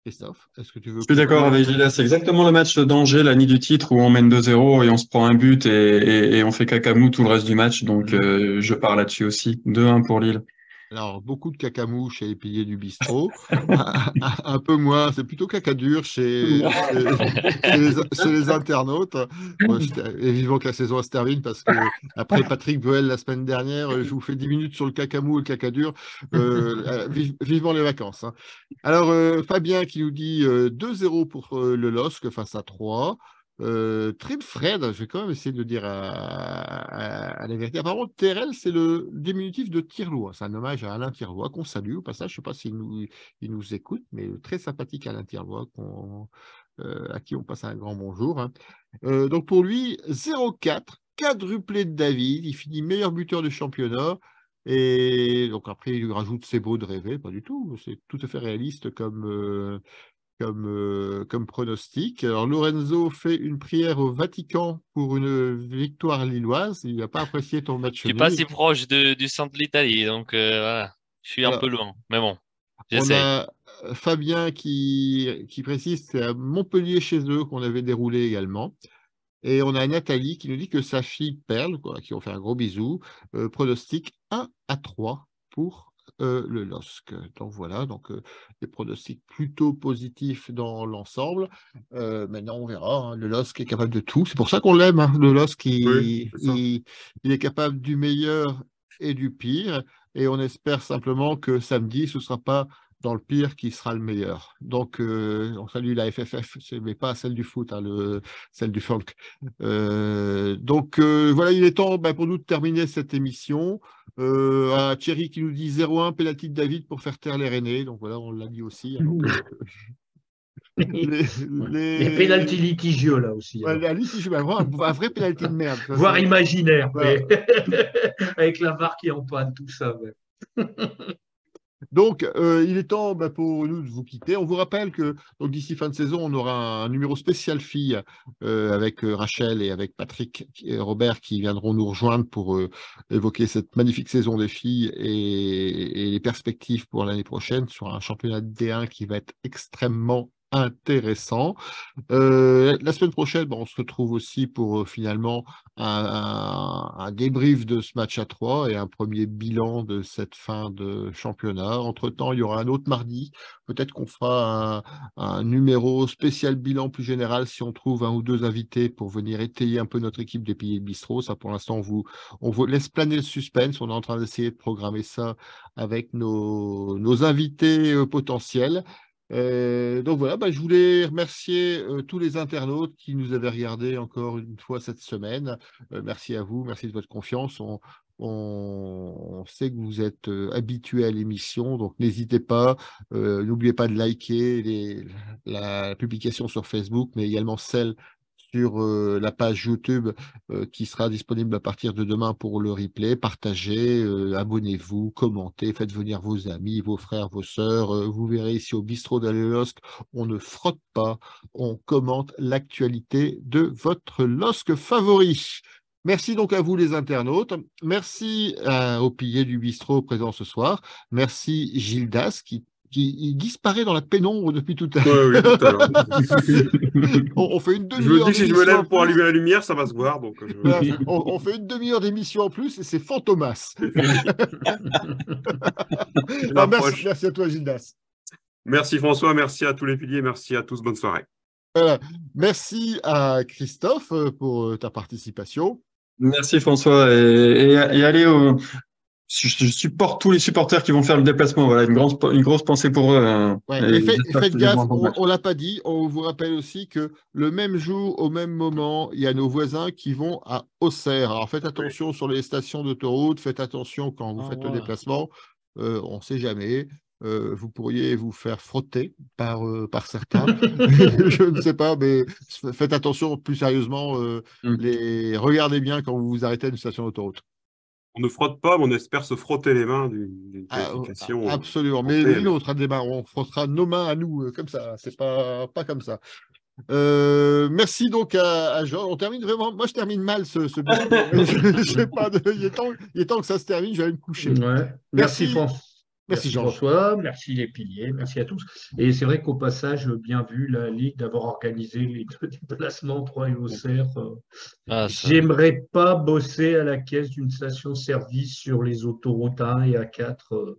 Christophe, est-ce que tu veux Je suis d'accord avec Gilles, c'est exactement le match d'Angers, la nuit du titre, où on mène 2-0 et on se prend un but et on fait cacamou tout le reste du match. Donc, je pars là-dessus aussi. 2-1 pour Lille. Alors, beaucoup de cacamou chez les piliers du bistrot, un peu moins, c'est plutôt cacadur chez les internautes. Moi, et vivant que la saison se termine, parce que après Patrick Bruel la semaine dernière, je vous fais 10 minutes sur le cacamou et le cacadur. Vivement les vacances. Hein. Alors, Fabien qui nous dit 2-0 pour le LOSC face à 3. Trim Fred, je vais quand même essayer de dire à la vérité. Apparemment, TRL, c'est le diminutif de Tirlois. C'est un hommage à Alain Tirlois, qu'on salue au passage. Je ne sais pas s'il nous écoute, mais très sympathique Alain Tirlois, à qui on passe un grand bonjour. Hein. Donc pour lui, 0-4, quadruplé de David. Il finit meilleur buteur du championnat. Et donc après, il lui rajoute c'est beau de rêver. Pas du tout. C'est tout à fait réaliste comme pronostic. Alors, Lorenzo fait une prière au Vatican pour une victoire lilloise. Il n'a pas apprécié ton match Je suis nul. pas si proche du centre de l'Italie, donc voilà. Je suis un peu loin, mais bon, On j'essaye. a Fabien qui précise, c'est à Montpellier chez eux qu'on avait déroulé également. Et on a Nathalie qui nous dit que sa fille Perle, qui ont fait un gros bisou, pronostic 1-3 pour le LOSC. Donc voilà, des pronostics plutôt positifs dans l'ensemble. Maintenant, on verra. Hein, le LOSC est capable de tout. C'est pour ça qu'on l'aime. Hein. Le LOSC, Oui, il est capable du meilleur et du pire. Et on espère simplement que samedi, ce ne sera pas dans le pire qui sera le meilleur. Donc, on salue la FFF, mais pas celle du foot, hein, celle du folk. Voilà, il est temps pour nous de terminer cette émission. À Thierry qui nous dit 0-1, pénalty de David pour faire taire les Rennais. Donc voilà, on l'a dit aussi. Hein, Les pénaltys litigieux, là aussi. Ouais, litigieux, un vrai pénalty de merde. Ça, voire imaginaire, voilà. avec la VAR qui est en panne, tout ça. Ouais. Donc, il est temps pour nous de vous quitter. On vous rappelle que d'ici fin de saison, on aura un numéro spécial filles avec Rachel et avec Patrick et Robert qui viendront nous rejoindre pour évoquer cette magnifique saison des filles et les perspectives pour l'année prochaine sur un championnat de D1 qui va être extrêmement intéressant. La semaine prochaine, on se retrouve aussi pour finalement un débrief de ce match à 3 et un premier bilan de cette fin de championnat. Entre-temps, il y aura un autre mardi. Peut-être qu'on fera un numéro spécial bilan plus général si on trouve un ou deux invités pour venir étayer un peu notre équipe des piliers de bistrot. Ça, pour l'instant, on vous laisse planer le suspense. On est en train d'essayer de programmer ça avec nos invités potentiels. Donc voilà, je voulais remercier tous les internautes qui nous avaient regardés encore une fois cette semaine. Merci à vous, merci de votre confiance. On sait que vous êtes habitués à l'émission, donc n'hésitez pas. N'oubliez pas de liker la publication sur Facebook, mais également celle sur la page YouTube qui sera disponible à partir de demain pour le replay. Partagez, abonnez-vous, commentez, faites venir vos amis, vos frères, vos sœurs. Vous verrez ici au bistrot d'Allez LOSC, on ne frotte pas, on commente l'actualité de votre LOSC favori. Merci donc à vous les internautes. Merci aux piliers du bistrot présents ce soir. Merci Gildas qui disparaît dans la pénombre depuis tout à l'heure. Oui, tout à l'heure. On fait une Je me demi-heure dis que si je me d'émission lève pour allumer la lumière, ça va se voir. Donc, Voilà, on fait une demi-heure d'émission en plus et c'est Fantomas. Merci à toi, Gildas. Merci François, merci à tous les piliers, merci à tous, bonne soirée. Merci à Christophe pour ta participation. Merci François et allez je supporte tous les supporters qui vont faire le déplacement. Voilà, une grosse pensée pour eux. Ouais, faites gaffe, on l'a pas dit. On vous rappelle aussi que le même jour, au même moment, il y a nos voisins qui vont à Auxerre. Alors faites attention sur les stations d'autoroute, faites attention quand vous faites le déplacement. On ne sait jamais. Vous pourriez vous faire frotter par certains. Je ne sais pas, mais faites attention plus sérieusement. Regardez bien quand vous vous arrêtez à une station d'autoroute. On ne frotte pas, mais on espère se frotter les mains d'une qualification. Absolument. Mais une autre, on frottera nos mains à nous, comme ça. C'est pas comme ça. Merci donc à Jean. On termine vraiment. Moi, je termine mal ce bistrot. Il est temps que ça se termine. Je vais aller me coucher. Ouais. Merci. Merci Jean. François, merci les piliers, merci à tous. Et c'est vrai qu'au passage, bien vu la Ligue d'avoir organisé les 2 déplacements, 3 et Auxerre. J'aimerais pas bosser à la caisse d'une station-service sur les autoroutes A1 et A4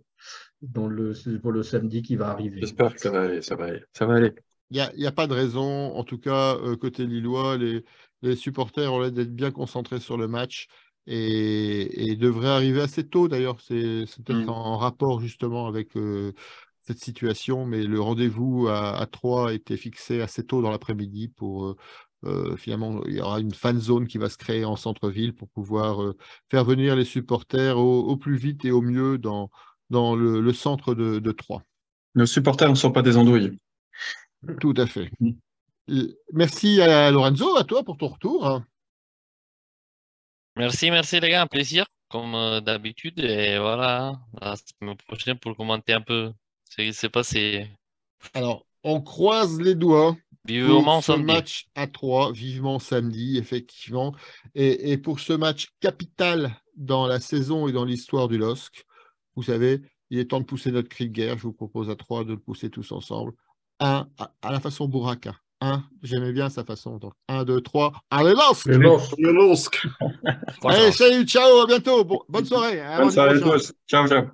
pour le samedi qui va arriver. J'espère que ça va aller, ça va aller. Il n'y a pas de raison. En tout cas, côté lillois, les supporters ont l'air d'être bien concentrés sur le match et devraient arriver assez tôt. D'ailleurs, c'est peut-être en rapport justement avec cette situation, mais le rendez-vous à 3 était fixé assez tôt dans l'après-midi pour finalement, il y aura une fan zone qui va se créer en centre-ville pour pouvoir faire venir les supporters au plus vite et au mieux dans le centre de Troyes. Nos supporters ne sont pas des andouilles. Tout à fait. Merci à Lorenzo, à toi pour ton retour. Merci les gars, un plaisir, comme d'habitude. Et voilà, la semaine prochaine pour commenter un peu ce qui s'est passé. Alors, on croise les doigts vivement pour ce samedi. match à 3, vivement samedi, effectivement. Et pour ce match capital dans la saison et dans l'histoire du LOSC, vous savez, il est temps de pousser notre cri de guerre. Je vous propose à 3 de le pousser tous ensemble. À la façon Bourraka. J'aimais bien sa façon. Donc, 1, 2, 3. Allez, LOSC! Le LOSC. Allez, salut, ciao, à bientôt. Bonne soirée. Bonne soirée à tous. Ciao, ciao.